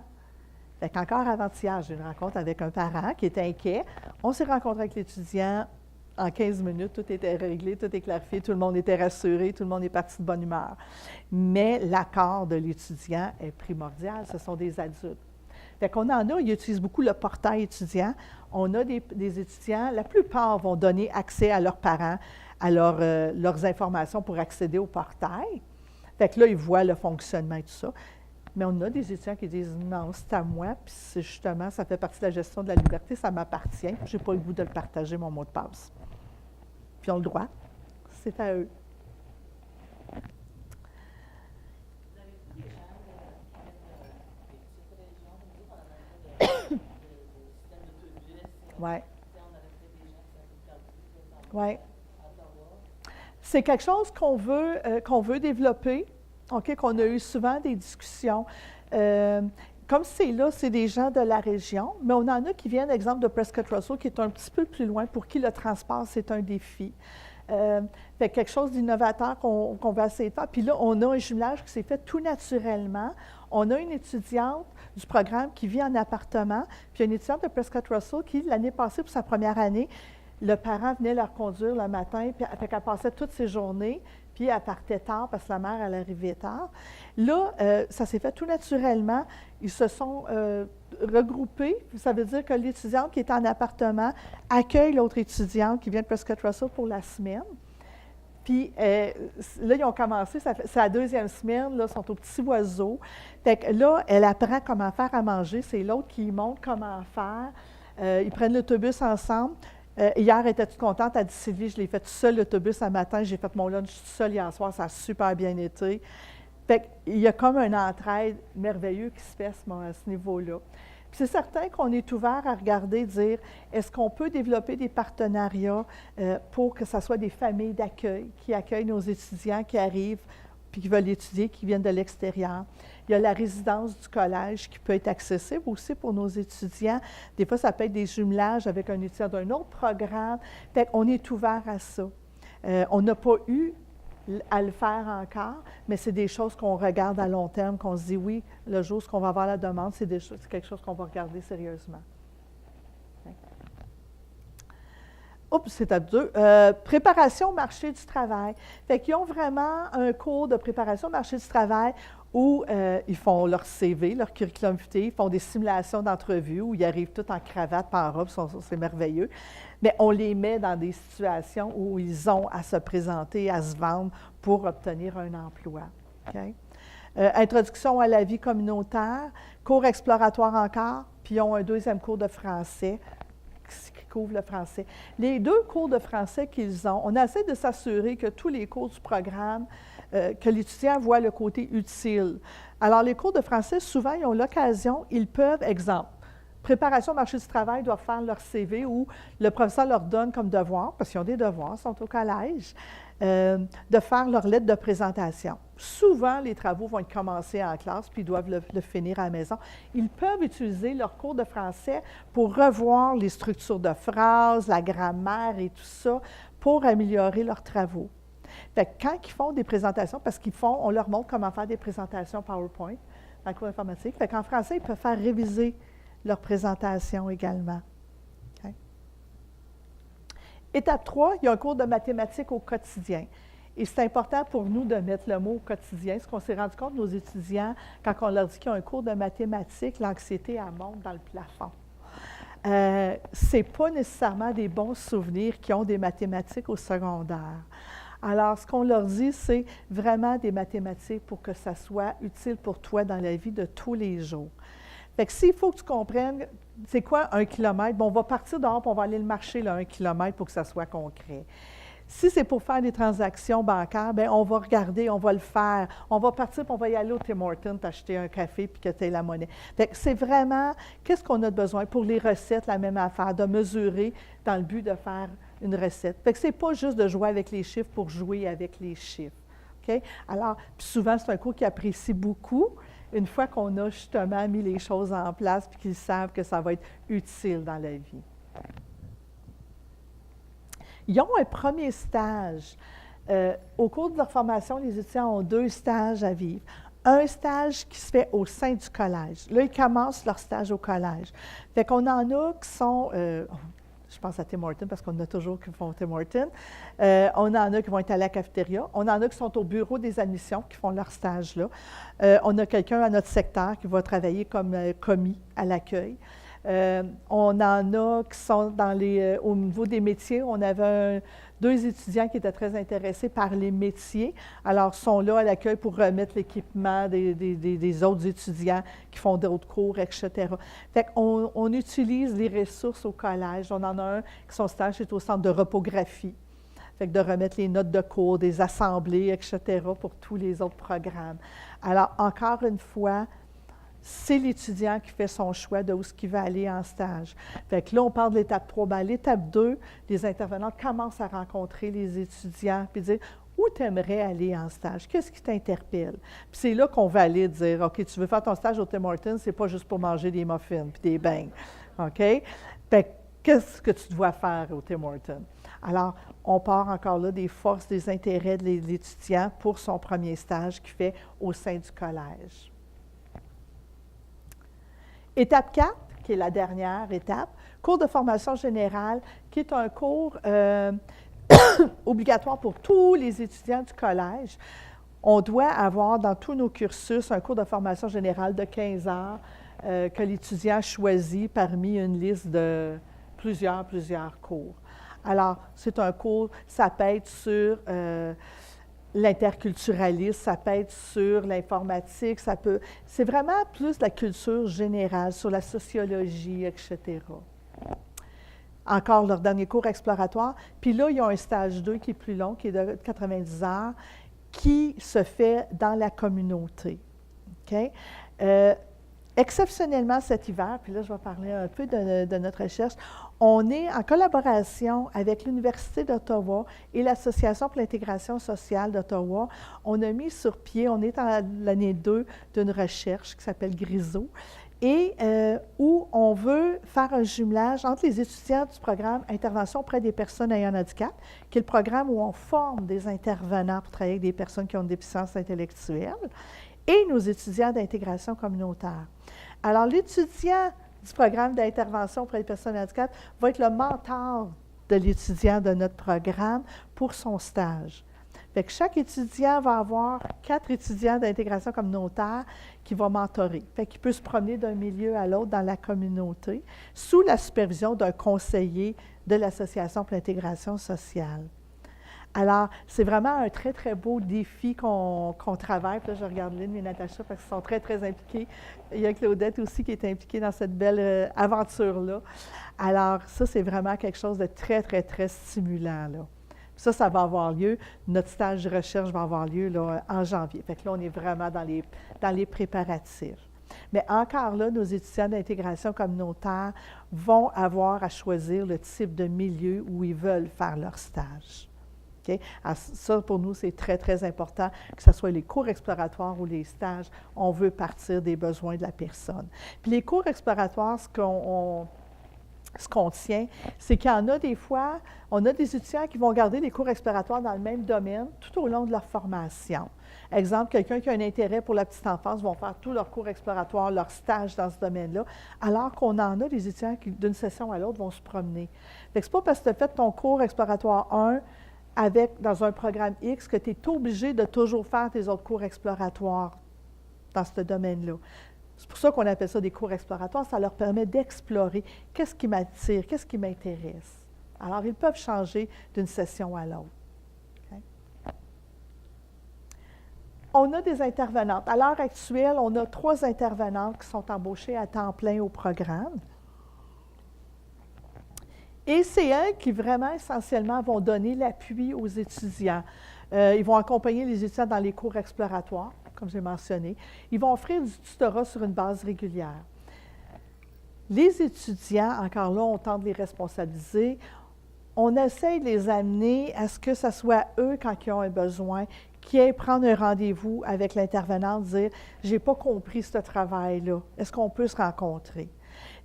Fait qu'encore avant-hier, j'ai une rencontre avec un parent qui est inquiet. On s'est rencontré avec l'étudiant. En 15 minutes, tout était réglé, tout est clarifié, tout le monde était rassuré, tout le monde est parti de bonne humeur. Mais l'accord de l'étudiant est primordial. Ce sont des adultes. Fait qu'on en a, ils utilisent beaucoup le portail étudiant. On a des étudiants, la plupart vont donner accès à leurs parents, à leurs informations pour accéder au portail. Fait que là, ils voient le fonctionnement et tout ça. Mais on a des étudiants qui disent « Non, c'est à moi, puis justement, ça fait partie de la gestion de la liberté, ça m'appartient, je n'ai pas le goût de le partager, mon mot de passe. » Puis ils ont le droit. C'est à eux. Vous avez vu des gens qui mettent des petites régions, comme dit, on a parlé de système d'autobus. Ouais. On avait peut-être des gens qui sont un peu perdus, par exemple, Ouais. à Ottawa. C'est quelque chose qu'on veut développer, OK, qu'on a eu souvent des discussions. Comme c'est là, c'est des gens de la région, mais on en a qui viennent, exemple, de Prescott Russell, qui est un petit peu plus loin, pour qui le transport, c'est un défi. Fait quelque chose d'innovateur qu'on va essayer de faire. Puis là, on a un jumelage qui s'est fait tout naturellement. On a une étudiante du programme qui vit en appartement, puis une étudiante de Prescott Russell qui, l'année passée, pour sa première année, le parent venait la reconduire le matin, puis elle passait toutes ses journées, puis elle partait tard parce que la mère, elle arrivait tard. Là, ça s'est fait tout naturellement. Ils se sont regroupés. Ça veut dire que l'étudiante qui est en appartement accueille l'autre étudiante qui vient de Prescott Russell pour la semaine. Puis là, ils ont commencé, c'est la deuxième semaine, là, ils sont aux petits oiseaux. Fait que là, elle apprend comment faire à manger. C'est l'autre qui montre comment faire. Ils prennent l'autobus ensemble. Hier, elle était toute contente. Elle dit, Sylvie, je l'ai fait tout seul, l'autobus, ce matin. J'ai fait mon lunch tout seul hier soir. Ça a super bien été. Fait qu'il y a comme une entraide merveilleuse qui se fait à ce niveau-là. Puis c'est certain qu'on est ouvert à regarder, dire, est-ce qu'on peut développer des partenariats pour que ce soit des familles d'accueil qui accueillent nos étudiants qui arrivent puis qui veulent étudier, qui viennent de l'extérieur. Il y a la résidence du collège qui peut être accessible aussi pour nos étudiants. Des fois, ça peut être des jumelages avec un étudiant d'un autre programme. Fait qu'on est ouvert à ça. On n'a pas eu à le faire encore, mais c'est des choses qu'on regarde à long terme, qu'on se dit oui, le jour où on va avoir la demande, c'est quelque chose qu'on va regarder sérieusement. Oups, c'est étape 2. Préparation au marché du travail. Fait qu'ils ont vraiment un cours de préparation au marché du travail où ils font leur CV, leur curriculum vitae, ils font des simulations d'entrevue où ils arrivent tous en cravate, pas en robe, c'est merveilleux. Mais on les met dans des situations où ils ont à se présenter, à se vendre pour obtenir un emploi. Okay? Introduction à la vie communautaire, cours exploratoire encore, puis ils ont un deuxième cours de français qui couvre le français. Les 2 cours de français qu'ils ont, on essaie de s'assurer que tous les cours du programme, que l'étudiant voit le côté utile. Alors, les cours de français, souvent, ils ont l'occasion, ils peuvent, exemple, préparation au marché du travail, doivent faire leur CV ou le professeur leur donne comme devoir, parce qu'ils ont des devoirs, ils sont au collège, de faire leur lettre de présentation. Souvent, les travaux vont être commencés en classe, puis ils doivent le finir à la maison. Ils peuvent utiliser leur cours de français pour revoir les structures de phrases, la grammaire et tout ça, pour améliorer leurs travaux. Fait que quand ils font des présentations, parce on leur montre comment faire des présentations PowerPoint dans le cours d'informatique, fait qu'en français, ils peuvent faire réviser leur présentation également. Okay. Étape 3, il y a un cours de mathématiques au quotidien. Et c'est important pour nous de mettre le mot « quotidien », ce qu'on s'est rendu compte, nos étudiants, quand on leur dit qu'il y a un cours de mathématiques, l'anxiété, elle monte dans le plafond. Ce n'est pas nécessairement des bons souvenirs qui ont des mathématiques au secondaire. Alors, ce qu'on leur dit, c'est vraiment des mathématiques pour que ça soit utile pour toi dans la vie de tous les jours. Fait que s'il faut que tu comprennes, c'est quoi 1 kilomètre? Bon, on va partir dehors et on va aller le marcher, là, 1 kilomètre, pour que ça soit concret. Si c'est pour faire des transactions bancaires, bien, on va regarder, on va le faire. On va partir, puis on va y aller au Tim Hortons, t'acheter un café, puis que tu aies la monnaie. Fait que c'est vraiment, qu'est-ce qu'on a besoin pour les recettes, la même affaire, de mesurer dans le but de faire une recette. Fait que c'est pas juste de jouer avec les chiffres pour jouer avec les chiffres. Okay? Alors, puis souvent, c'est un cours qu'ils apprécient beaucoup, une fois qu'on a justement mis les choses en place, puis qu'ils savent que ça va être utile dans la vie. Ils ont un premier stage. Au cours de leur formation, les étudiants ont 2 stages à vivre. Un stage qui se fait au sein du collège. Là, ils commencent leur stage au collège. Fait qu'on en a qui sont, je pense à Tim Hortons parce qu'on en a toujours qui font Tim Hortons. On en a qui vont être à la cafétéria. On en a qui sont au bureau des admissions qui font leur stage là. On a quelqu'un à notre secteur qui va travailler comme commis à l'accueil. On en a qui sont au niveau des métiers. On avait 2 étudiants qui étaient très intéressés par les métiers. Alors, ils sont là à l'accueil pour remettre l'équipement des autres étudiants qui font d'autres cours, etc. Fait qu'on utilise les ressources au collège. On en a un qui son stage est au centre de repographie. Fait que de remettre les notes de cours, des assemblées, etc. pour tous les autres programmes. Alors, encore une fois, c'est l'étudiant qui fait son choix de où il va aller en stage. Fait que là, on parle de l'étape 3. Bien, l'étape 2, les intervenants commencent à rencontrer les étudiants puis dire où tu aimerais aller en stage, qu'est-ce qui t'interpelle. Puis c'est là qu'on va aller dire OK, tu veux faire ton stage au Tim Hortons, c'est pas juste pour manger des muffins puis des beignes. OK? Fait que qu'est-ce que tu dois faire au Tim Hortons? Alors, on part encore là des forces, des intérêts de l'étudiant pour son premier stage qu'il fait au sein du collège. Étape 4, qui est la dernière étape, cours de formation générale, qui est un cours obligatoire pour tous les étudiants du collège. On doit avoir dans tous nos cursus un cours de formation générale de 15 heures que l'étudiant choisit parmi une liste de plusieurs cours. Alors, c'est un cours, ça peut être sur l'interculturalisme, ça peut être sur l'informatique, c'est vraiment plus la culture générale, sur la sociologie, etc. Encore leur dernier cours exploratoire. Puis là, il y a un stage 2 qui est plus long, qui est de 90 heures, qui se fait dans la communauté. Okay? Exceptionnellement cet hiver, puis là, je vais parler un peu de notre recherche, on est en collaboration avec l'Université d'Ottawa et l'Association pour l'intégration sociale d'Ottawa. On a mis sur pied, on est en l'année 2 d'une recherche qui s'appelle GRISO, et où on veut faire un jumelage entre les étudiants du programme Intervention auprès des personnes ayant un handicap, qui est le programme où on forme des intervenants pour travailler avec des personnes qui ont une déficience intellectuelle, et nos étudiants d'intégration communautaire. Alors, l'étudiant du programme d'intervention auprès des personnes handicapées va être le mentor de l'étudiant de notre programme pour son stage. Fait que chaque étudiant va avoir 4 étudiants d'intégration communautaire qui vont mentorer. Fait qu'il peut se promener d'un milieu à l'autre dans la communauté sous la supervision d'un conseiller de l'Association pour l'intégration sociale. Alors, c'est vraiment un très, très beau défi qu'on travaille. Puis là, je regarde Lynn et Natacha parce qu'ils sont très, très impliqués. Il y a Claudette aussi qui est impliquée dans cette belle aventure-là. Alors, ça, c'est vraiment quelque chose de très, très, très stimulant, là. Ça va avoir lieu. Notre stage de recherche va avoir lieu là, en janvier. Fait que là, on est vraiment dans les préparatifs. Mais encore là, nos étudiants d'intégration communautaire vont avoir à choisir le type de milieu où ils veulent faire leur stage. Okay? Alors, ça, pour nous, c'est très, très important, que ce soit les cours exploratoires ou les stages, on veut partir des besoins de la personne. Puis les cours exploratoires, ce qu'on tient, c'est qu'il y en a des fois, on a des étudiants qui vont garder les cours exploratoires dans le même domaine tout au long de leur formation. Exemple, quelqu'un qui a un intérêt pour la petite enfance vont faire tous leurs cours exploratoires, leurs stages dans ce domaine-là, alors qu'on en a des étudiants qui, d'une session à l'autre, vont se promener. Fait que c'est pas parce que tu as fait ton cours exploratoire 1 dans un programme X que tu es obligé de toujours faire tes autres cours exploratoires dans ce domaine-là. C'est pour ça qu'on appelle ça des cours exploratoires. Ça leur permet d'explorer qu'est-ce qui m'attire, qu'est-ce qui m'intéresse. Alors, ils peuvent changer d'une session à l'autre. Okay? On a des intervenantes. À l'heure actuelle, on a 3 intervenantes qui sont embauchées à temps plein au programme. Et c'est elles qui vraiment essentiellement vont donner l'appui aux étudiants. Ils vont accompagner les étudiants dans les cours exploratoires, comme j'ai mentionné. Ils vont offrir du tutorat sur une base régulière. Les étudiants, encore là, on tente de les responsabiliser. On essaie de les amener à ce que ce soit eux, quand ils ont un besoin, qui aillent prendre un rendez-vous avec l'intervenant, dire « j'ai pas compris ce travail-là, est-ce qu'on peut se rencontrer? »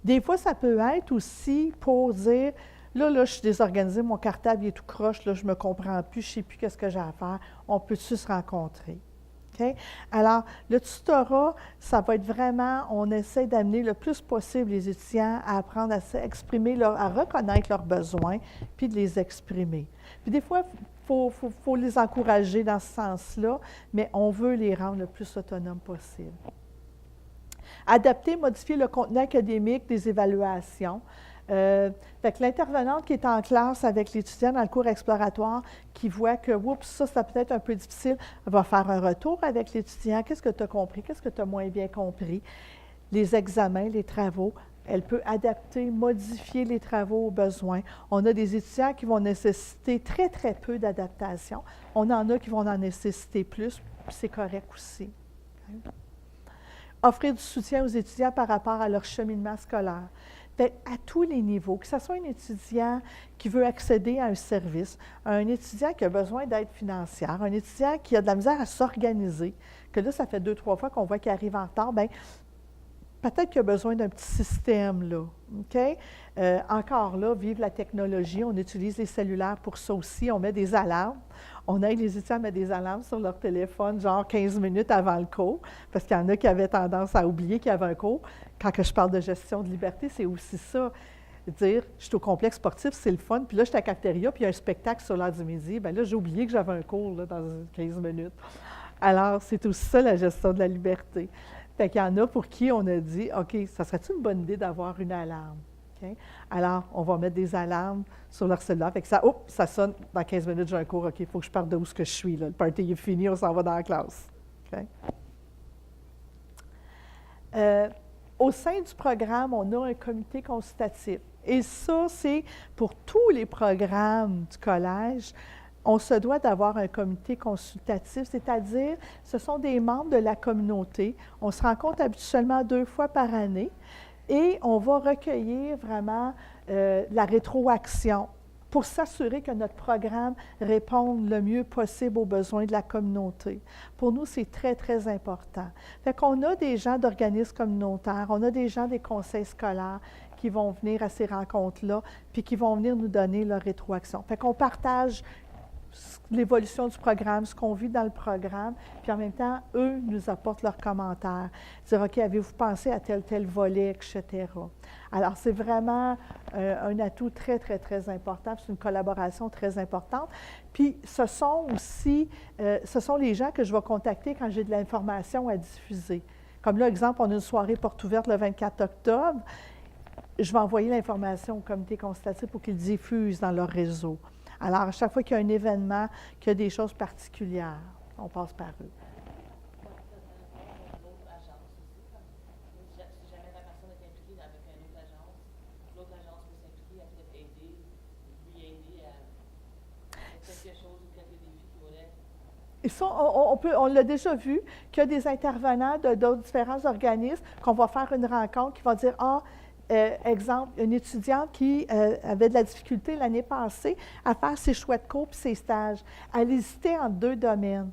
Des fois, ça peut être aussi pour dire « là, je suis désorganisée, mon cartable il est tout croche, là, je ne me comprends plus, je ne sais plus qu'est-ce que j'ai à faire, on peut-tu se rencontrer? » Okay? Alors, le tutorat, ça va être vraiment, on essaie d'amener le plus possible les étudiants à apprendre à s'exprimer, à reconnaître leurs besoins, puis de les exprimer. Puis des fois, il faut les encourager dans ce sens-là, mais on veut les rendre le plus autonomes possible. Adapter, modifier le contenu académique des évaluations. Fait que l'intervenante qui est en classe avec l'étudiant dans le cours exploratoire, qui voit que, oups, ça peut être un peu difficile, va faire un retour avec l'étudiant. Qu'est-ce que tu as compris? Qu'est-ce que tu as moins bien compris? Les examens, les travaux, elle peut adapter, modifier les travaux aux besoins. On a des étudiants qui vont nécessiter très, très peu d'adaptation. On en a qui vont en nécessiter plus, puis c'est correct aussi. Okay? Offrir du soutien aux étudiants par rapport à leur cheminement scolaire. Fait, à tous les niveaux, que ce soit un étudiant qui veut accéder à un service, un étudiant qui a besoin d'aide financière, un étudiant qui a de la misère à s'organiser, que là, ça fait 2-3 fois qu'on voit qu'il arrive en retard, bien, peut-être qu'il a besoin d'un petit système, là. OK? Encore là, vive la technologie, on utilise les cellulaires pour ça aussi, on met des alarmes. On aide les étudiants à mettre des alarmes sur leur téléphone, genre 15 minutes avant le cours, parce qu'il y en a qui avaient tendance à oublier qu'il y avait un cours. Quand que je parle de gestion de liberté, c'est aussi ça. Dire, je suis au complexe sportif, c'est le fun, puis là, je suis à la cafétéria, puis il y a un spectacle sur l'heure du midi. Bien là, j'ai oublié que j'avais un cours là, dans 15 minutes. Alors, c'est aussi ça, la gestion de la liberté. Fait qu'il y en a pour qui on a dit, OK, ça serait-tu une bonne idée d'avoir une alarme? Okay? Alors, on va mettre des alarmes sur leur cellulaire. Fait que ça sonne, dans 15 minutes, j'ai un cours, OK, il faut que je parte de où je suis. Là. Le party est fini, on s'en va dans la classe. Okay? Au sein du programme, on a un comité consultatif. Et ça, c'est pour tous les programmes du collège. on se doit d'avoir un comité consultatif, c'est-à-dire ce sont des membres de la communauté. On se rencontre habituellement 2 fois par année et on va recueillir vraiment la rétroaction pour s'assurer que notre programme réponde le mieux possible aux besoins de la communauté. Pour nous, c'est très, très important. Fait qu'on a des gens d'organismes communautaires, on a des gens des conseils scolaires qui vont venir à ces rencontres-là, puis qui vont venir nous donner leur rétroaction. Fait qu'on partage l'évolution du programme, ce qu'on vit dans le programme, puis en même temps, eux nous apportent leurs commentaires. Dire, OK, avez-vous pensé à tel volet, etc. Alors, c'est vraiment un atout très, très, très important. C'est une collaboration très importante. Puis, ce sont les gens que je vais contacter quand j'ai de l'information à diffuser. Comme là, exemple, on a une soirée porte ouverte le 24 octobre. Je vais envoyer l'information au comité consultatif pour qu'ils diffusent dans leur réseau. Alors, à chaque fois qu'il y a un événement, qu'il y a des choses particulières, on passe par eux. L'autre agence aussi, si jamais la personne est impliquée avec une autre agence, l'autre agence peut s'impliquer à peut-être lui aider à quelque chose ou quelques défis qu'il voulait. Et ça, on l'a déjà vu, qu'il y a des intervenants de d'autres différents organismes, qu'on va faire une rencontre, qui vont dire, exemple, une étudiante qui avait de la difficulté l'année passée à faire ses choix de cours et ses stages. Elle hésitait entre 2 domaines.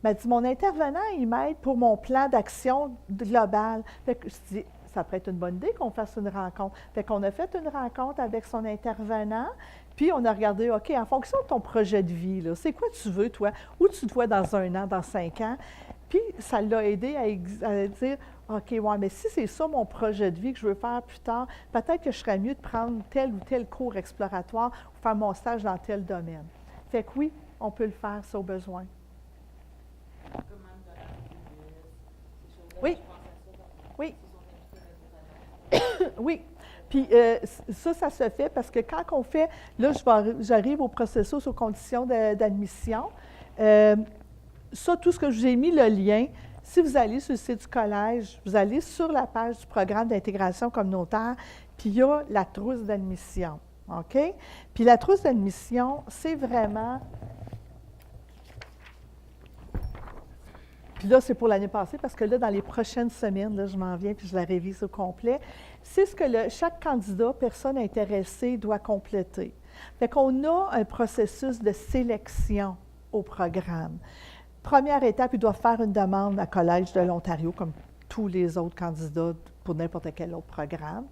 Elle m'a dit, mon intervenant, il m'aide pour mon plan d'action global. Fait que je dis, ça pourrait être une bonne idée qu'on fasse une rencontre. Fait qu'on a fait une rencontre avec son intervenant, puis on a regardé, OK, en fonction de ton projet de vie, là, c'est quoi tu veux, toi? Où tu te vois dans 1 an, dans 5 ans? Puis ça l'a aidé à dire, OK, ouais, mais si c'est ça mon projet de vie que je veux faire plus tard, peut-être que je serais mieux de prendre tel ou tel cours exploratoire ou faire mon stage dans tel domaine. Fait que oui, on peut le faire, ça, au besoin. Comme même de la ces choses-là, Oui. je pense à ça. Oui. S'ils sont impliqués avec d'autres agences. Oui. Puis ça se fait parce que quand on fait, là, j'arrive au processus aux conditions d'admission. Ça, tout ce que je vous ai mis, le lien, si vous allez sur le site du collège, vous allez sur la page du programme d'intégration communautaire, puis il y a la trousse d'admission. OK? Puis la trousse d'admission, c'est vraiment... Puis là, c'est pour l'année passée, parce que là, dans les prochaines semaines, là, je m'en viens puis je la révise au complet. C'est ce que chaque candidat, personne intéressée, doit compléter. Fait qu'on a un processus de sélection au programme. Première étape, ils doivent faire une demande à Collège de l'Ontario, comme tous les autres candidats pour n'importe quel autre programme.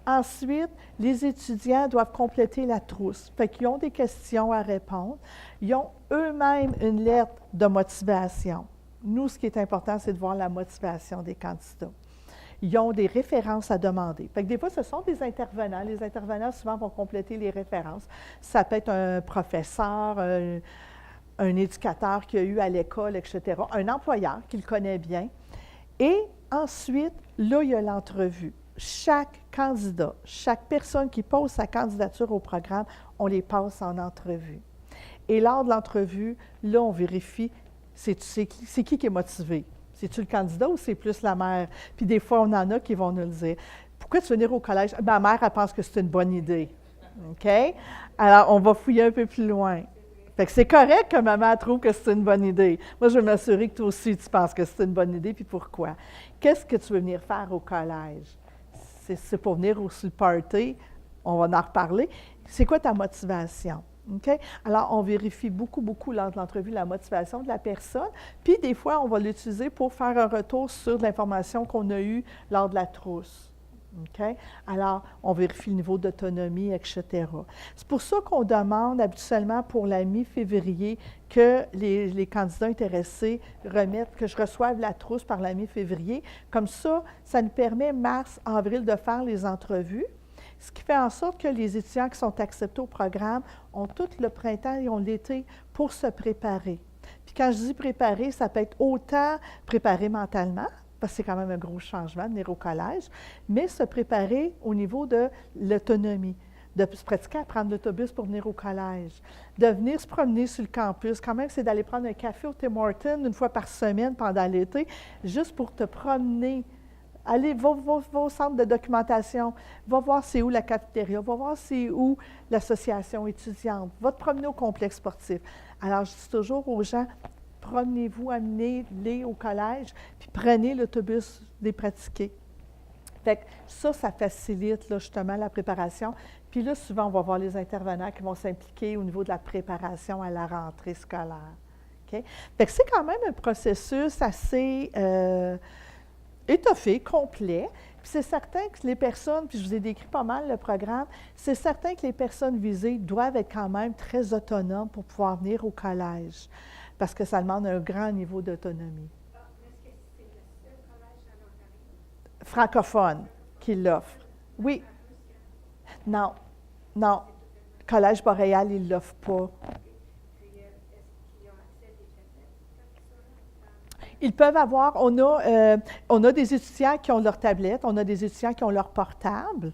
Ensuite, les étudiants doivent compléter la trousse. Fait qu'ils ont des questions à répondre. Ils ont eux-mêmes une lettre de motivation. Nous, ce qui est important, c'est de voir la motivation des candidats. Ils ont des références à demander. Fait que des fois, ce sont des intervenants. Les intervenants, souvent, vont compléter les références. Ça peut être un professeur, un éducateur qu'il a eu à l'école, etc., un employeur qu'il connaît bien. Et ensuite, là, il y a l'entrevue. Chaque candidat, chaque personne qui pose sa candidature au programme, on les passe en entrevue. Et lors de l'entrevue, là, on vérifie, c'est qui est motivé? C'est-tu le candidat ou c'est plus la mère? Puis des fois, on en a qui vont nous le dire. Pourquoi tu veux venir au collège? Ma mère, elle pense que c'est une bonne idée. OK? Alors, on va fouiller un peu plus loin. Fait que c'est correct que maman trouve que c'est une bonne idée. Moi, je veux m'assurer que toi aussi, tu penses que c'est une bonne idée, puis pourquoi. Qu'est-ce que tu veux venir faire au collège? C'est pour venir sur le party, on va en reparler. C'est quoi ta motivation? OK? Alors, on vérifie beaucoup, beaucoup lors de l'entrevue la motivation de la personne, puis des fois, on va l'utiliser pour faire un retour sur l'information qu'on a eue lors de la trousse. OK? Alors, on vérifie le niveau d'autonomie, etc. C'est pour ça qu'on demande habituellement pour la mi-février que les candidats intéressés remettent, que je reçoive la trousse par la mi-février. Comme ça, ça nous permet, mars, avril, de faire les entrevues. Ce qui fait en sorte que les étudiants qui sont acceptés au programme ont tout le printemps et ont l'été pour se préparer. Puis quand je dis préparer, ça peut être autant préparer mentalement, parce que c'est quand même un gros changement de venir au collège, mais se préparer au niveau de l'autonomie, de se pratiquer à prendre l'autobus pour venir au collège, de venir se promener sur le campus. Quand même, c'est d'aller prendre un café au Tim Hortons 1 fois par semaine pendant l'été, juste pour te promener Allez, va au centre de documentation, va voir c'est où la cafétéria, va voir c'est où l'association étudiante, va te promener au complexe sportif. Alors, je dis toujours aux gens, promenez-vous, amenez-les au collège, puis prenez l'autobus des pratiqués. Fait que ça facilite là, justement la préparation. Puis là, souvent, on va voir les intervenants qui vont s'impliquer au niveau de la préparation à la rentrée scolaire. Okay? Fait que c'est quand même un processus assez étoffé, complet. Puis c'est certain que les personnes, puis je vous ai décrit pas mal le programme, c'est certain que les personnes visées doivent être quand même très autonomes pour pouvoir venir au collège, parce que ça demande un grand niveau d'autonomie. Est-ce que c'est le seul collège en Ontario? Francophone qui l'offre. Oui. Non. Non. Collège Boréal, il ne l'offre pas. Puis, est-ce qu'ils ont accès à des tablettes quand ils sont là? Ils peuvent avoir, on a des étudiants qui ont leur tablette, on a des étudiants qui ont leur portable,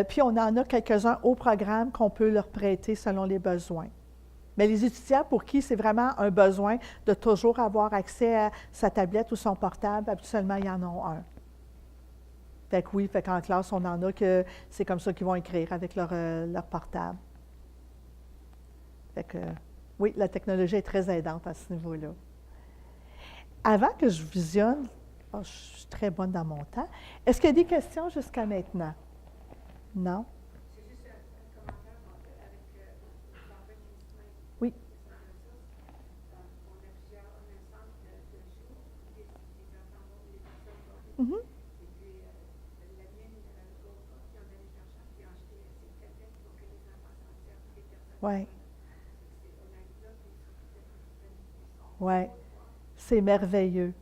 puis on en a quelques-uns au programme qu'on peut leur prêter selon les besoins. Mais les étudiants pour qui c'est vraiment un besoin de toujours avoir accès à sa tablette ou son portable, habituellement, ils en ont un. Fait que oui, fait qu'en classe, on en a que c'est comme ça qu'ils vont écrire avec leur portable. Fait que oui, la technologie est très aidante à ce niveau-là. Avant que je visionne, je suis très bonne dans mon temps, est-ce qu'il y a des questions jusqu'à maintenant? Non? C'est juste un commentaire avec l'enregistrement. Oui. On a plusieurs, on a un centre de jour, les enfants vont, les personnes vont. Mhm. Et puis, la mienne, le GoPro, qui ont donné l'argent, puis ont acheté ces tablettes pour que les enfants s'en servent, les personnes. Oui. On a une là, puis ils sont peut-être Oui. C'est merveilleux.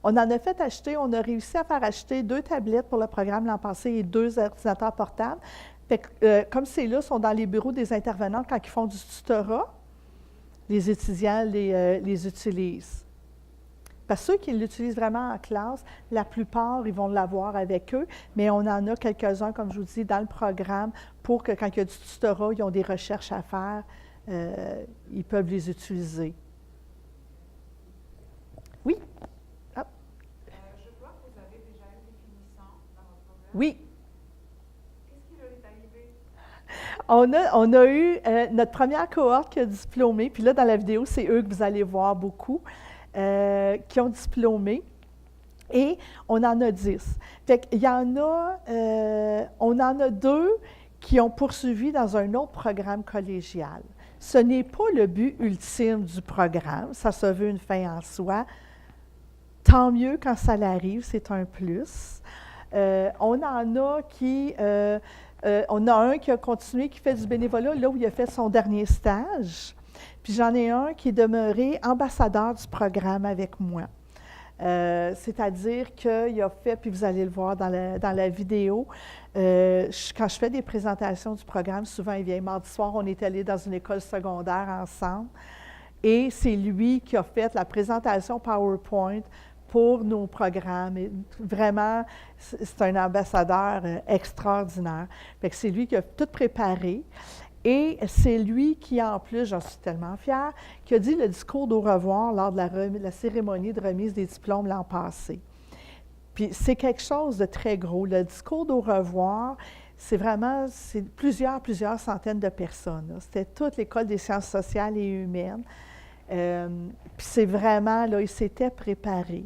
On en a fait acheter, on a réussi à faire acheter 2 tablettes pour le programme l'an passé et 2 ordinateurs portables. Fait que, comme c'est là, sont dans les bureaux des intervenants quand ils font du tutorat, les étudiants les utilisent. Parce que ceux qui l'utilisent vraiment en classe, la plupart, ils vont l'avoir avec eux, mais on en a quelques-uns, comme je vous dis, dans le programme pour que quand il y a du tutorat, ils ont des recherches à faire, ils peuvent les utiliser. Oui? Ah. Je vois que vous avez déjà eu des finissants dans votre programme. Oui. Qu'est-ce qui leur est arrivé? On a eu notre première cohorte qui a diplômé, puis là, dans la vidéo, c'est eux que vous allez voir beaucoup, qui ont diplômé, et on en a 10. Fait qu'il y en a, on en a 2 qui ont poursuivi dans un autre programme collégial. Ce n'est pas le but ultime du programme, ça se veut une fin en soi. Tant mieux quand ça l'arrive, c'est un plus. On en a qui... on a un qui a continué, qui fait du bénévolat là où il a fait son dernier stage. Puis j'en ai un qui est demeuré ambassadeur du programme avec moi. C'est-à-dire qu'il a fait, puis vous allez le voir dans la vidéo, quand je fais des présentations du programme, souvent il vient mardi soir, on est allé dans une école secondaire ensemble, et c'est lui qui a fait la présentation PowerPoint pour nos programmes. Et vraiment, c'est un ambassadeur extraordinaire. Fait que c'est lui qui a tout préparé. Et c'est lui qui, en plus, j'en suis tellement fière, qui a dit le discours d'au revoir lors de la cérémonie de remise des diplômes l'an passé. Puis c'est quelque chose de très gros. Le discours d'au revoir, c'est plusieurs centaines de personnes. C'était toute l'École des sciences sociales et humaines. Puis c'est vraiment, là, il s'était préparé.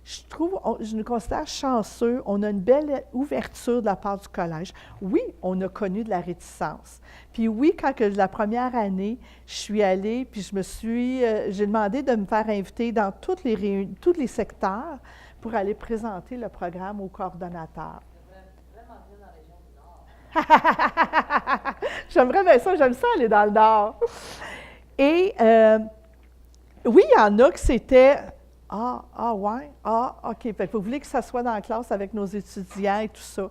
Je nous considère chanceux. On a une belle ouverture de la part du collège. Oui, on a connu de la réticence. Puis oui, la première année, je suis allée, puis j'ai demandé de me faire inviter dans tous les secteurs pour aller présenter le programme au coordonnateur. Vraiment bien dans la région du Nord. J'aimerais bien ça, j'aime ça aller dans le Nord. Et oui, il y en a que c'était « ouais, OK. » Fait que vous voulez que ça soit dans la classe avec nos étudiants et tout ça.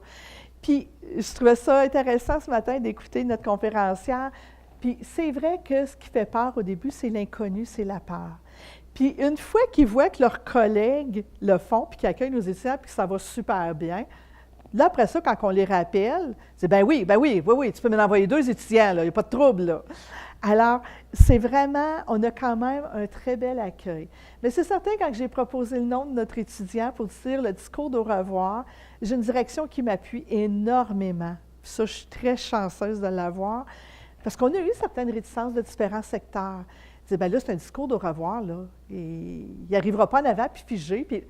Puis, je trouvais ça intéressant ce matin d'écouter notre conférencière. Puis, c'est vrai que ce qui fait peur au début, c'est l'inconnu, c'est la peur. Puis, une fois qu'ils voient que leurs collègues le font, puis qu'ils accueillent nos étudiants, puis que ça va super bien, là, après ça, quand on les rappelle, c'est « ben oui, tu peux m'en envoyer 2 étudiants, là, il n'y a pas de trouble, là. » Alors, c'est vraiment, on a quand même un très bel accueil. Mais c'est certain, quand j'ai proposé le nom de notre étudiant pour dire le discours d'au revoir, j'ai une direction qui m'appuie énormément. Puis ça, je suis très chanceuse de l'avoir, parce qu'on a eu certaines réticences de différents secteurs. Ils disaient, bien là, c'est un discours d'au revoir, là, et il n'arrivera pas en avant, puis figé. Puis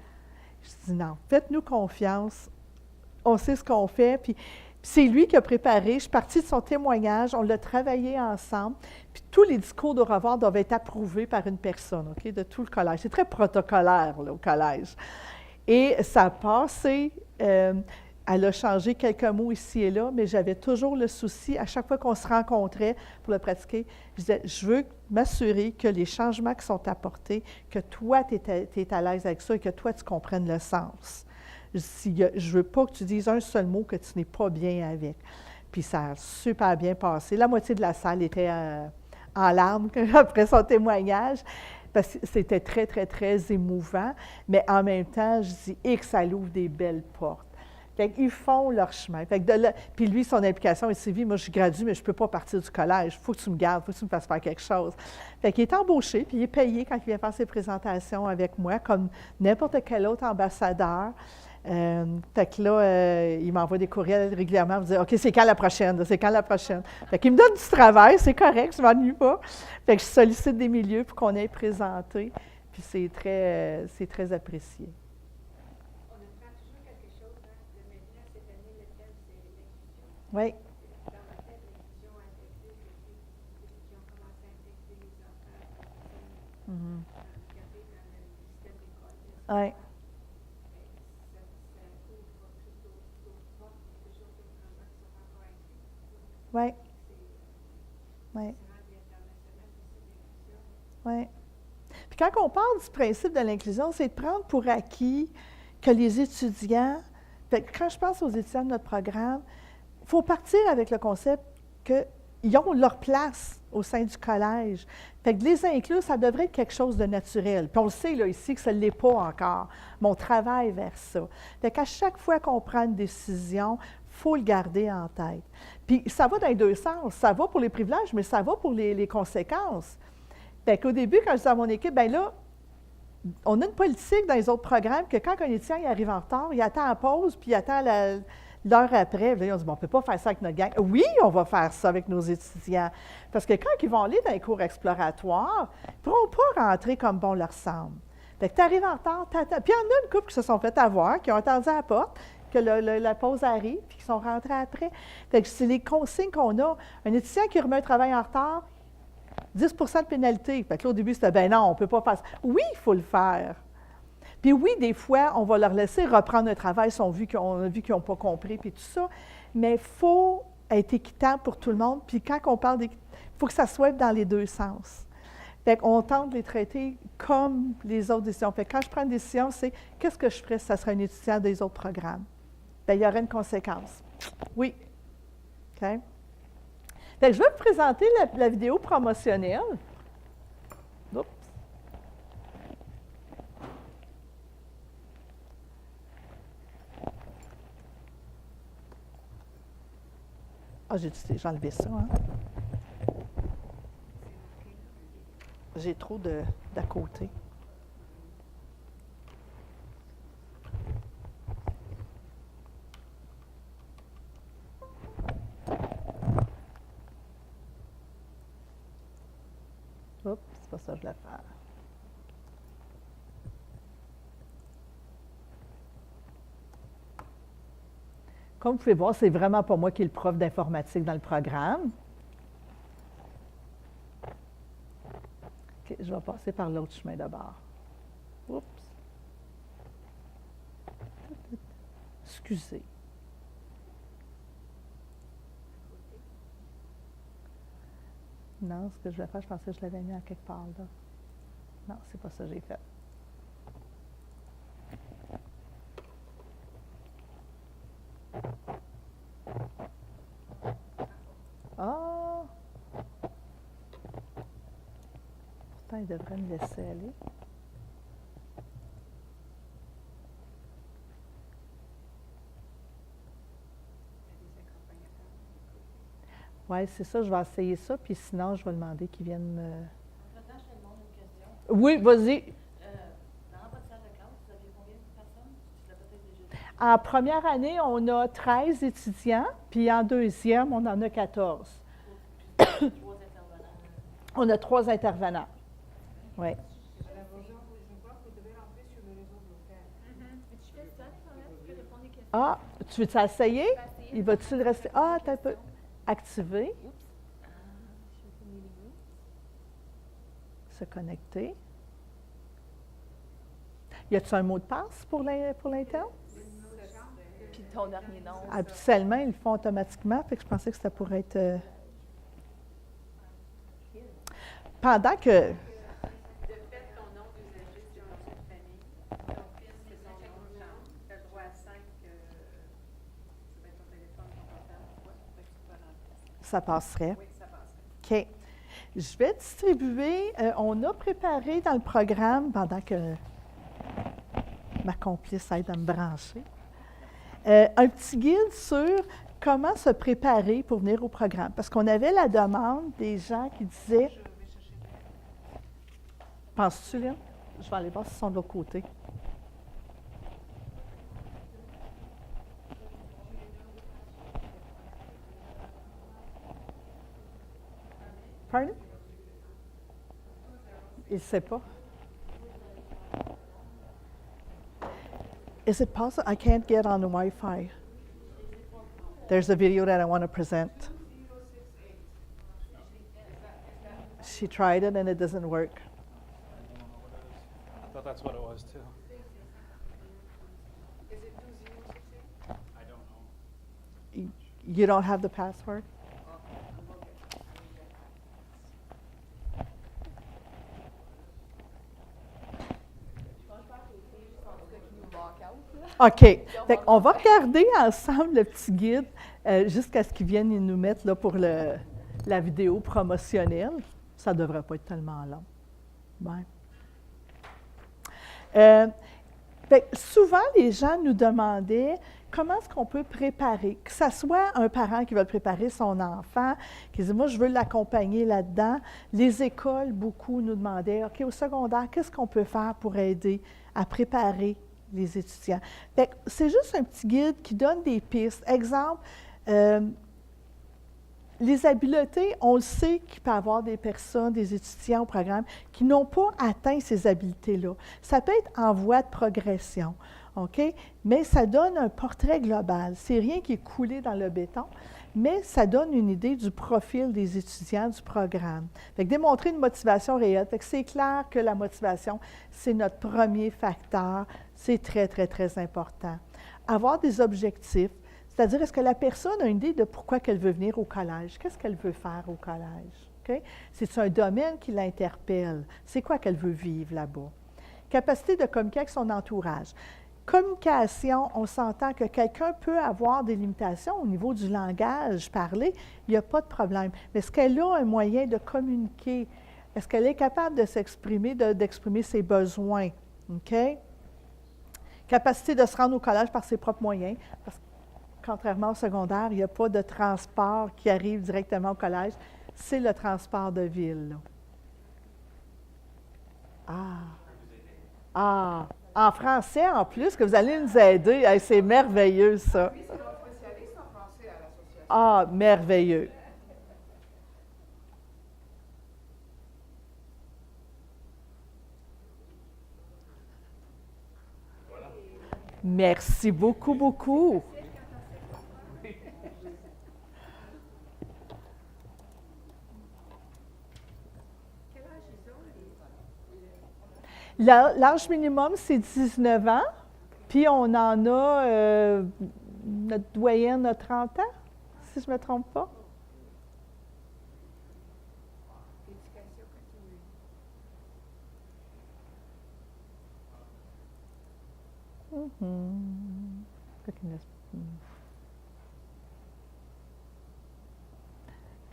je dis, non, faites-nous confiance, on sait ce qu'on fait, puis c'est lui qui a préparé, je suis partie de son témoignage, on l'a travaillé ensemble, puis tous les discours d'au revoir doivent être approuvés par une personne, OK, de tout le collège. C'est très protocolaire, là, au collège. Et ça a passé, elle a changé quelques mots ici et là, mais j'avais toujours le souci, à chaque fois qu'on se rencontrait pour le pratiquer, je disais, je veux m'assurer que les changements qui sont apportés, que toi, tu es à l'aise avec ça et que toi, tu comprennes le sens. Je ne veux pas que tu dises un seul mot que tu n'es pas bien avec. Puis ça a super bien passé. La moitié de la salle était en larmes après son témoignage, parce que c'était très, très, très émouvant. Mais en même temps, je dis, et que ça ouvre des belles portes. Fait qu'ils font leur chemin. Fait que puis lui, son implication, il s'est dit, moi, je suis gradué, mais je ne peux pas partir du collège. Il faut que tu me gardes, il faut que tu me fasses faire quelque chose. Fait qu'il est embauché, puis il est payé quand il vient faire ses présentations avec moi, comme n'importe quel autre ambassadeur. Fait que là, il m'envoie des courriels régulièrement pour dire, OK, c'est quand la prochaine? C'est quand la prochaine? Fait qu'il me donne du travail, c'est correct, je ne m'ennuie pas. Fait que je sollicite des milieux pour qu'on ait présenté, puis c'est très apprécié. On apprend toujours quelque chose, hein. Le maintenant, cette année, le thème, c'est l'inclusion. Oui, Dans ma tête, l'inclusion affective, c'est ceux qui ont commencé à intégrer les enfants, les personnes handicapées dans le système d'école. oui, Ça ouvre plus d'autres portes, toujours d'autres enfants qui sont encore inclus. oui, C'est oui, vraiment de l'international, c'est l'inclusion. oui. Puis quand on parle du principe de l'inclusion, c'est de prendre pour acquis que les étudiants, fait que quand je pense aux étudiants de notre programme, il faut partir avec le concept qu'ils ont leur place au sein du collège. Fait que les inclure, ça devrait être quelque chose de naturel. Puis on le sait là, ici que ça ne l'est pas encore, mais on travaille vers ça. Fait qu'à chaque fois qu'on prend une décision, il faut le garder en tête. Puis ça va dans les deux sens. Ça va pour les privilèges, mais ça va pour les conséquences. Fait qu'au début, quand je dis à mon équipe, bien là, on a une politique dans les autres programmes que quand un étudiant il arrive en retard, il attend la pause, puis il attend l'heure après. Puis là, on dit, bon, on ne peut pas faire ça avec notre gang. Oui, on va faire ça avec nos étudiants. Parce que quand ils vont aller dans les cours exploratoires, ils ne pourront pas rentrer comme bon leur semble. Fait que tu arrives en retard, t'attends. Puis il y en a une couple qui se sont fait avoir, qui ont attendu à la porte, que la pause arrive, puis qui sont rentrés après. Fait que c'est les consignes qu'on a. Un étudiant qui remet un travail en retard, 10 de pénalité. Fait que là, au début, c'était, ben non, on ne peut pas faire ça. Oui, il faut le faire. Puis oui, des fois, on va leur laisser reprendre un travail si on a vu qu'ils n'ont pas compris, puis tout ça. Mais il faut être équitable pour tout le monde. Puis quand on parle d'équité, il faut que ça soit dans les deux sens. Fait qu'on tente de les traiter comme les autres décisions. Fait que quand je prends une décision, c'est qu'est-ce que je ferais si ça serait un étudiant des autres programmes? Bien, il y aurait une conséquence. Oui. OK? Fait que je vais vous présenter la vidéo promotionnelle. Oups. Ah, j'ai enlevé ça, hein? J'ai trop d'à côté. Oups, c'est pas ça que je voulais faire. Comme vous pouvez voir, c'est vraiment pas moi qui est le prof d'informatique dans le programme. OK, je vais passer par l'autre chemin d'abord. Oups. Excusez. Non, ce que je vais faire, je pensais que je l'avais mis à quelque part là. Non, c'est pas ça que j'ai fait. Ah! Pourtant, il devrait me laisser aller. Oui, c'est ça, je vais essayer ça, puis sinon, je vais demander qu'ils viennent me... Maintenant, je te demande une question. Oui, vas-y. Dans votre salle de classe, vous aviez combien de personnes? Tu l'as peut-être déjà dit. En première année, on a 13 étudiants, puis en deuxième, on en a 14. Puis 3 intervenants. On a 3 intervenants. Oui. À la maison, je crois que vous devez rentrer sur le réseau local. Tu fais ça, quand même? Tu peux répondre des questions? Ah, tu veux-tu essayer? Il va-tu le rester? Ah, attends un peu. Activer. Oups. Je fais une vidéo. Se connecter. Y a-t-il un mot de passe pour l'interne? Puis ton dernier nom. Habituellement, ils le font automatiquement, fait que je pensais que ça pourrait être... Pendant que... De fait, ton nom d'usager, c'est ton nom de famille. Ton fils, c'est son nom de chambre. Tu as le droit à 5, ça va être ton téléphone, ton portable, quoi. Fait que tu peux rentrer. Ça passerait. Oui, ça passerait. OK. Je vais distribuer, on a préparé dans le programme, pendant que ma complice aide à me brancher, un petit guide sur comment se préparer pour venir au programme. Parce qu'on avait la demande des gens qui disaient... Penses-tu, Lynn? Je vais aller voir s'ils sont de l'autre côté. Pardon? Il ne sait pas. Is it possible? I can't get on the Wi-Fi. There's a video that I want to present. She tried it and it doesn't work. I thought that's what it was too. Is it 2068? I don't know. You don't have the password? OK. Fait on va regarder ensemble le petit guide jusqu'à ce qu'ils viennent nous mettre là, pour la vidéo promotionnelle. Ça ne devrait pas être tellement long. Ouais. Fait souvent, les gens nous demandaient comment est-ce qu'on peut préparer, que ce soit un parent qui veut préparer son enfant, qui dit « Moi, je veux l'accompagner là-dedans ». Les écoles, beaucoup nous demandaient « OK, au secondaire, qu'est-ce qu'on peut faire pour aider à préparer les étudiants? » Fait que c'est juste un petit guide qui donne des pistes. Exemple, les habiletés, on le sait qu'il peut y avoir des personnes, des étudiants au programme qui n'ont pas atteint ces habiletés-là. Ça peut être en voie de progression, OK? Mais ça donne un portrait global. C'est rien qui est coulé dans le béton, mais ça donne une idée du profil des étudiants du programme. Fait que démontrer une motivation réelle. Fait que c'est clair que la motivation, c'est notre premier facteur. C'est très, très, très important. Avoir des objectifs. C'est-à-dire, est-ce que la personne a une idée de pourquoi elle veut venir au collège? Qu'est-ce qu'elle veut faire au collège? Okay? C'est un domaine qui l'interpelle. C'est quoi qu'elle veut vivre là-bas? Capacité de communiquer avec son entourage. Communication, on s'entend que quelqu'un peut avoir des limitations au niveau du langage parlé, il n'y a pas de problème. Mais est-ce qu'elle a un moyen de communiquer? Est-ce qu'elle est capable de s'exprimer, d'exprimer ses besoins? OK? Capacité de se rendre au collège par ses propres moyens, parce que contrairement au secondaire, il n'y a pas de transport qui arrive directement au collège. C'est le transport de ville. En français, en plus, que vous allez nous aider. Hey, c'est merveilleux, ça. Oui, c'est notre spécialiste en français à l'association. Ah, merveilleux. Merci beaucoup, beaucoup. Quel âge ils ont, L'âge minimum, c'est 19 ans. Puis on en a, notre doyenne a 30 ans, si je ne me trompe pas. l'éducation continue?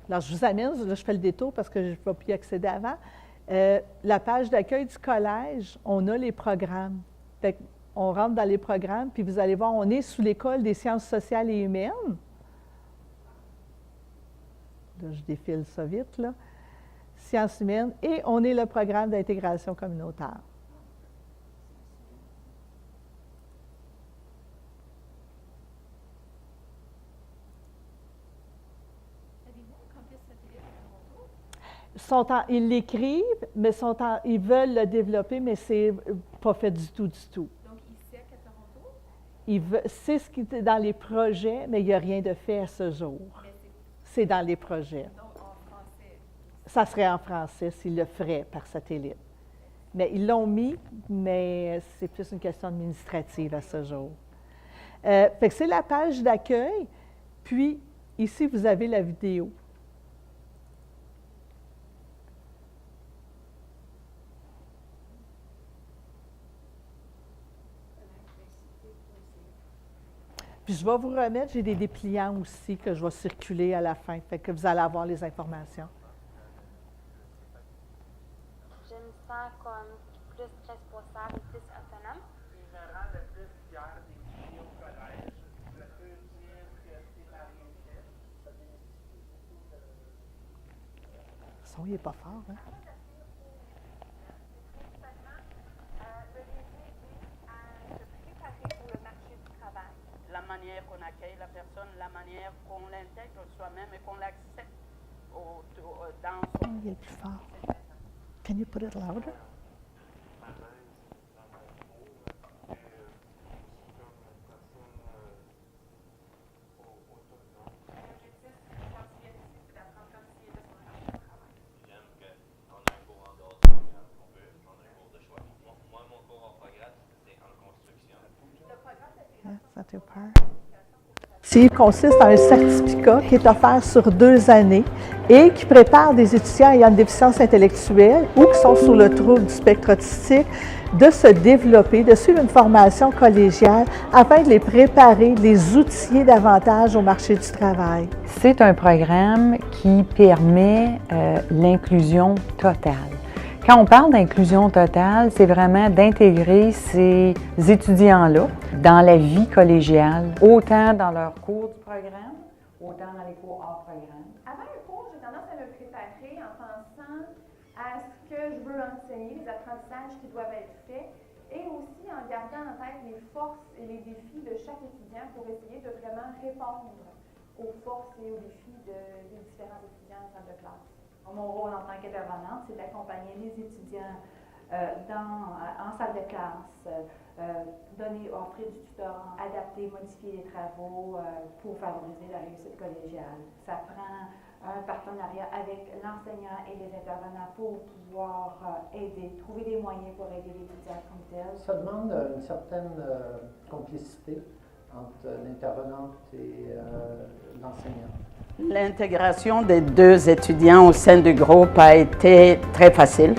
Alors, je vous amène, là, je fais le détour parce que je ne vais plus y accéder avant. La page d'accueil du collège, on a les programmes. Fait on rentre dans les programmes, puis vous allez voir, on est sous l'École des sciences sociales et humaines. Là, je défile ça vite, là. Sciences humaines, et on est le programme d'intégration communautaire. Ils l'écrivent, mais ils veulent le développer, mais c'est pas fait du tout, du tout. Donc, ici à Toronto? C'est ce qui est dans les projets, mais il n'y a rien de fait à ce jour. C'est dans les projets. Donc, en français? Ça serait en français s'ils le feraient par satellite. Mais ils l'ont mis, mais c'est plus une question administrative à ce jour. Fait que c'est la page d'accueil, puis ici, vous avez la vidéo. Puis je vais vous remettre, j'ai des dépliants aussi que je vais circuler à la fin, fait que vous allez avoir les informations. Je me sens comme plus responsable et plus autonome. qui me rend le plus fier d'étudier au collège. Je peux dire que c'est ma réussite. Ça bénéficie beaucoup de... Le son, il n'est pas fort, hein? Le désir à se préparer pour le marché du travail. La manière qu'on accueille la personne, la manière qu'on l'intègre soi-même et qu'on l'accepte dans son... Il est plus fort. Can you put it louder? Ça te peur? Il consiste en un certificat qui est offert sur 2 années et qui prépare des étudiants ayant une déficience intellectuelle ou qui sont sur le trouble du spectre autistique de se développer, de suivre une formation collégiale afin de les préparer, de les outiller davantage au marché du travail. C'est un programme qui permet l'inclusion totale. Quand on parle d'inclusion totale, c'est vraiment d'intégrer ces étudiants-là dans la vie collégiale, autant dans leurs cours du programme, autant dans les cours hors programme. Avant un cours, j'ai tendance à me préparer en pensant à ce que je veux enseigner, les apprentissages qui doivent être faits, et aussi en gardant en tête les forces et les défis de chaque étudiant pour essayer de vraiment répondre aux forces et aux défis des différents étudiants en salle de classe. Mon rôle en tant qu'intervenante, c'est d'accompagner les étudiants en salle de classe, offrir du tutorat, adapter, modifier les travaux pour favoriser la réussite collégiale. Ça prend un partenariat avec l'enseignant et les intervenants pour pouvoir trouver des moyens pour aider l'étudiant comme tel. Ça demande une certaine complicité entre l'intervenante et l'enseignant. L'intégration des 2 étudiants au sein du groupe a été très facile.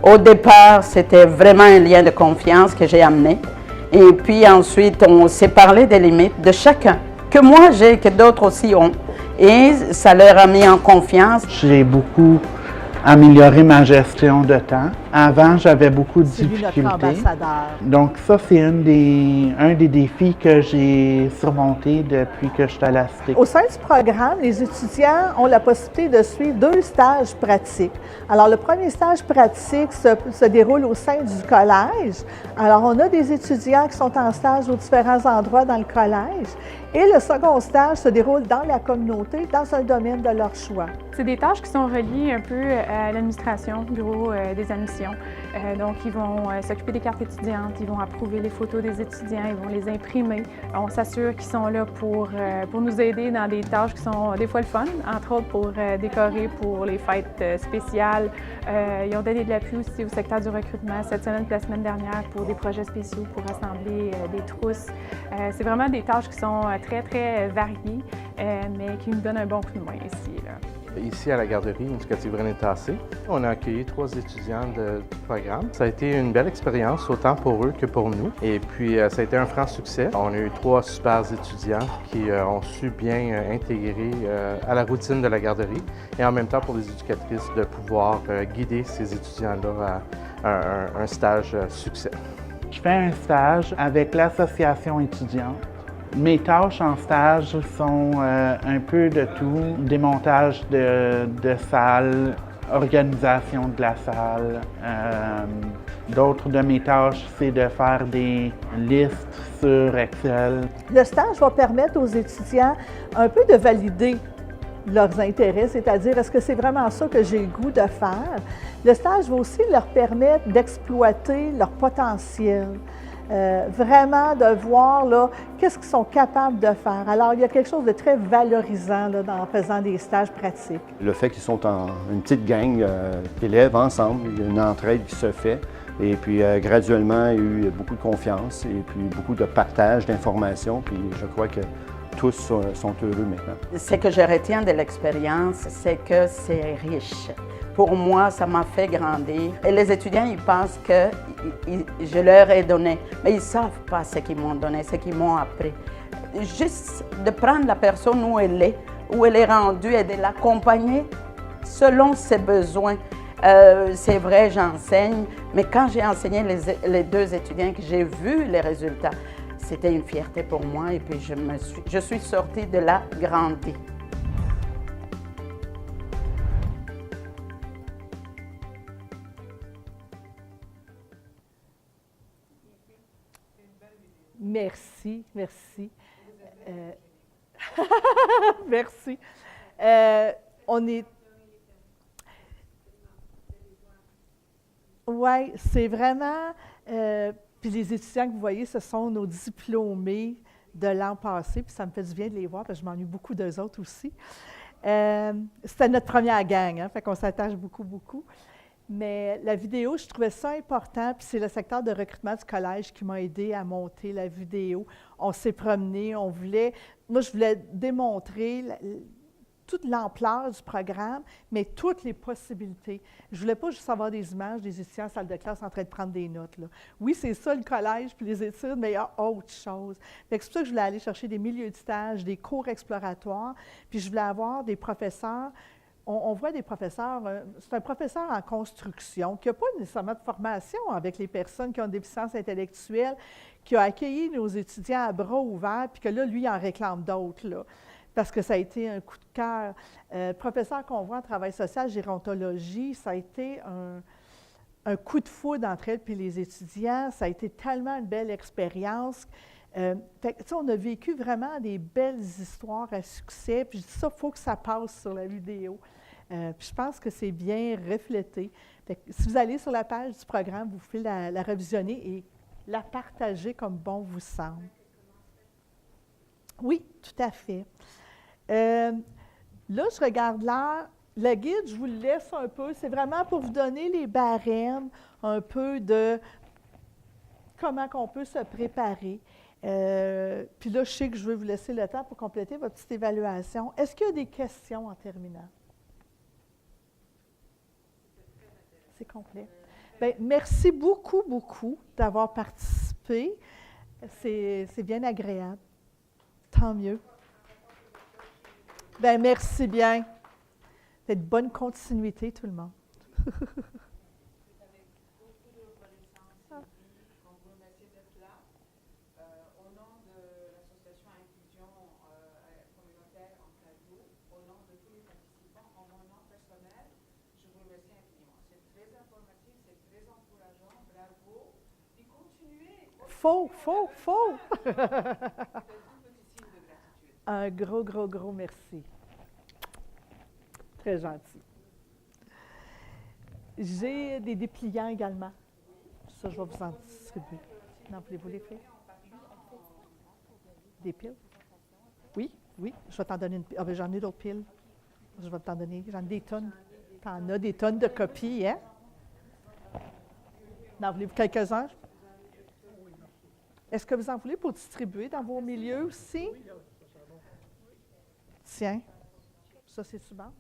Au départ, c'était vraiment un lien de confiance que j'ai amené. Et puis ensuite, on s'est parlé des limites de chacun, que moi j'ai, que d'autres aussi ont. Et ça leur a mis en confiance. J'ai beaucoup amélioré ma gestion de temps. Avant, j'avais beaucoup de difficultés. Notre ambassadeur. Donc ça, c'est un des défis que j'ai surmonté depuis que je suis à la STIC. Au sein du programme, les étudiants ont la possibilité de suivre 2 stages pratiques. Alors, le premier stage pratique se déroule au sein du collège. Alors, on a des étudiants qui sont en stage aux différents endroits dans le collège. Et le second stage se déroule dans la communauté, dans un domaine de leur choix. C'est des tâches qui sont reliées un peu à l'administration, bureau des admissions. Donc, ils vont s'occuper des cartes étudiantes, ils vont approuver les photos des étudiants, ils vont les imprimer. On s'assure qu'ils sont là pour nous aider dans des tâches qui sont des fois le fun, entre autres pour décorer pour les fêtes spéciales. Ils ont donné de l'appui aussi au secteur du recrutement cette semaine et la semaine dernière pour des projets spéciaux pour assembler des trousses. C'est vraiment des tâches qui sont très, très variées, mais qui nous donnent un bon coup de main ici. Là. Ici, à la garderie éducative René Tassé, on a accueilli 3 étudiants du programme. Ça a été une belle expérience, autant pour eux que pour nous. Et puis, ça a été un franc succès. On a eu 3 super étudiants qui ont su bien intégrer à la routine de la garderie et en même temps pour les éducatrices de pouvoir guider ces étudiants-là à un stage succès. Je fais un stage avec l'association étudiante Mes tâches en stage sont un peu de tout, démontage de salle, organisation de la salle. D'autres de mes tâches, c'est de faire des listes sur Excel. Le stage va permettre aux étudiants un peu de valider leurs intérêts, c'est-à-dire est-ce que c'est vraiment ça que j'ai le goût de faire. Le stage va aussi leur permettre d'exploiter leur potentiel. Vraiment de voir là, qu'est-ce qu'ils sont capables de faire. Alors, il y a quelque chose de très valorisant là, en faisant des stages pratiques. Le fait qu'ils sont en une petite gang d'élèves ensemble, il y a une entraide qui se fait. Et puis, graduellement, il y a eu beaucoup de confiance et puis beaucoup de partage d'informations. Puis, je crois que tous sont heureux maintenant. Ce que je retiens de l'expérience, c'est que c'est riche. Pour moi, ça m'a fait grandir. Et les étudiants, ils pensent que je leur ai donné, mais ils ne savent pas ce qu'ils m'ont donné, ce qu'ils m'ont appris. Juste de prendre la personne où elle est rendue et de l'accompagner selon ses besoins. C'est vrai, j'enseigne, mais quand j'ai enseigné les deux étudiants que j'ai vu les résultats, c'était une fierté pour moi et puis je suis sortie de là grandie. Merci, merci. Merci. On est... Oui, c'est vraiment... puis les étudiants que vous voyez, ce sont nos diplômés de l'an passé, puis ça me fait du bien de les voir, parce que je m'ennuie beaucoup d'eux autres aussi. C'était notre première gang, hein, fait qu'on s'attache beaucoup, beaucoup. Mais la vidéo, je trouvais ça important, puis c'est le secteur de recrutement du collège qui m'a aidé à monter la vidéo. On s'est promené, moi je voulais démontrer toute l'ampleur du programme, mais toutes les possibilités. Je ne voulais pas juste avoir des images des étudiants en salle de classe en train de prendre des notes, là. Oui, c'est ça le collège puis les études, mais il y a autre chose. C'est pour ça que je voulais aller chercher des milieux de stage, des cours exploratoires, puis je voulais avoir des professeurs. On voit des professeurs, c'est un professeur en construction qui n'a pas nécessairement de formation avec les personnes qui ont des déficiences intellectuelles, qui a accueilli nos étudiants à bras ouverts, puis que là, lui, il en réclame d'autres, là, parce que ça a été un coup de cœur. Professeur qu'on voit en travail social, gérontologie, ça a été un coup de foudre entre elle et les étudiants. Ça a été tellement une belle expérience. On a vécu vraiment des belles histoires à succès. Puis je dis ça, il faut que ça passe sur la vidéo. Puis je pense que c'est bien reflété. Si vous allez sur la page du programme, vous pouvez la revisionner et la partager comme bon vous semble. Oui, tout à fait. Là, je regarde l'heure. Le guide, je vous le laisse un peu. C'est vraiment pour vous donner les barèmes, un peu de comment on peut se préparer. Puis là, je sais que je vais vous laisser le temps pour compléter votre petite évaluation. Est-ce qu'il y a des questions en terminant? C'est complet. Bien, merci beaucoup, beaucoup d'avoir participé. C'est bien agréable. Tant mieux. Bien, merci bien. Faites bonne continuité, tout le monde. Faux. Un gros merci. Très gentil. J'ai des dépliants également. Ça, je vais vous en distribuer. Non, voulez-vous les faire? Des piles? Oui, je vais t'en donner une pile. Ah, ben, j'en ai d'autres piles. Je vais t'en donner. J'en ai des tonnes. T'en as des tonnes de copies, hein? Non, voulez-vous quelques-uns? Est-ce que vous en voulez pour distribuer dans vos milieux aussi? Tiens, ça c'est souvent.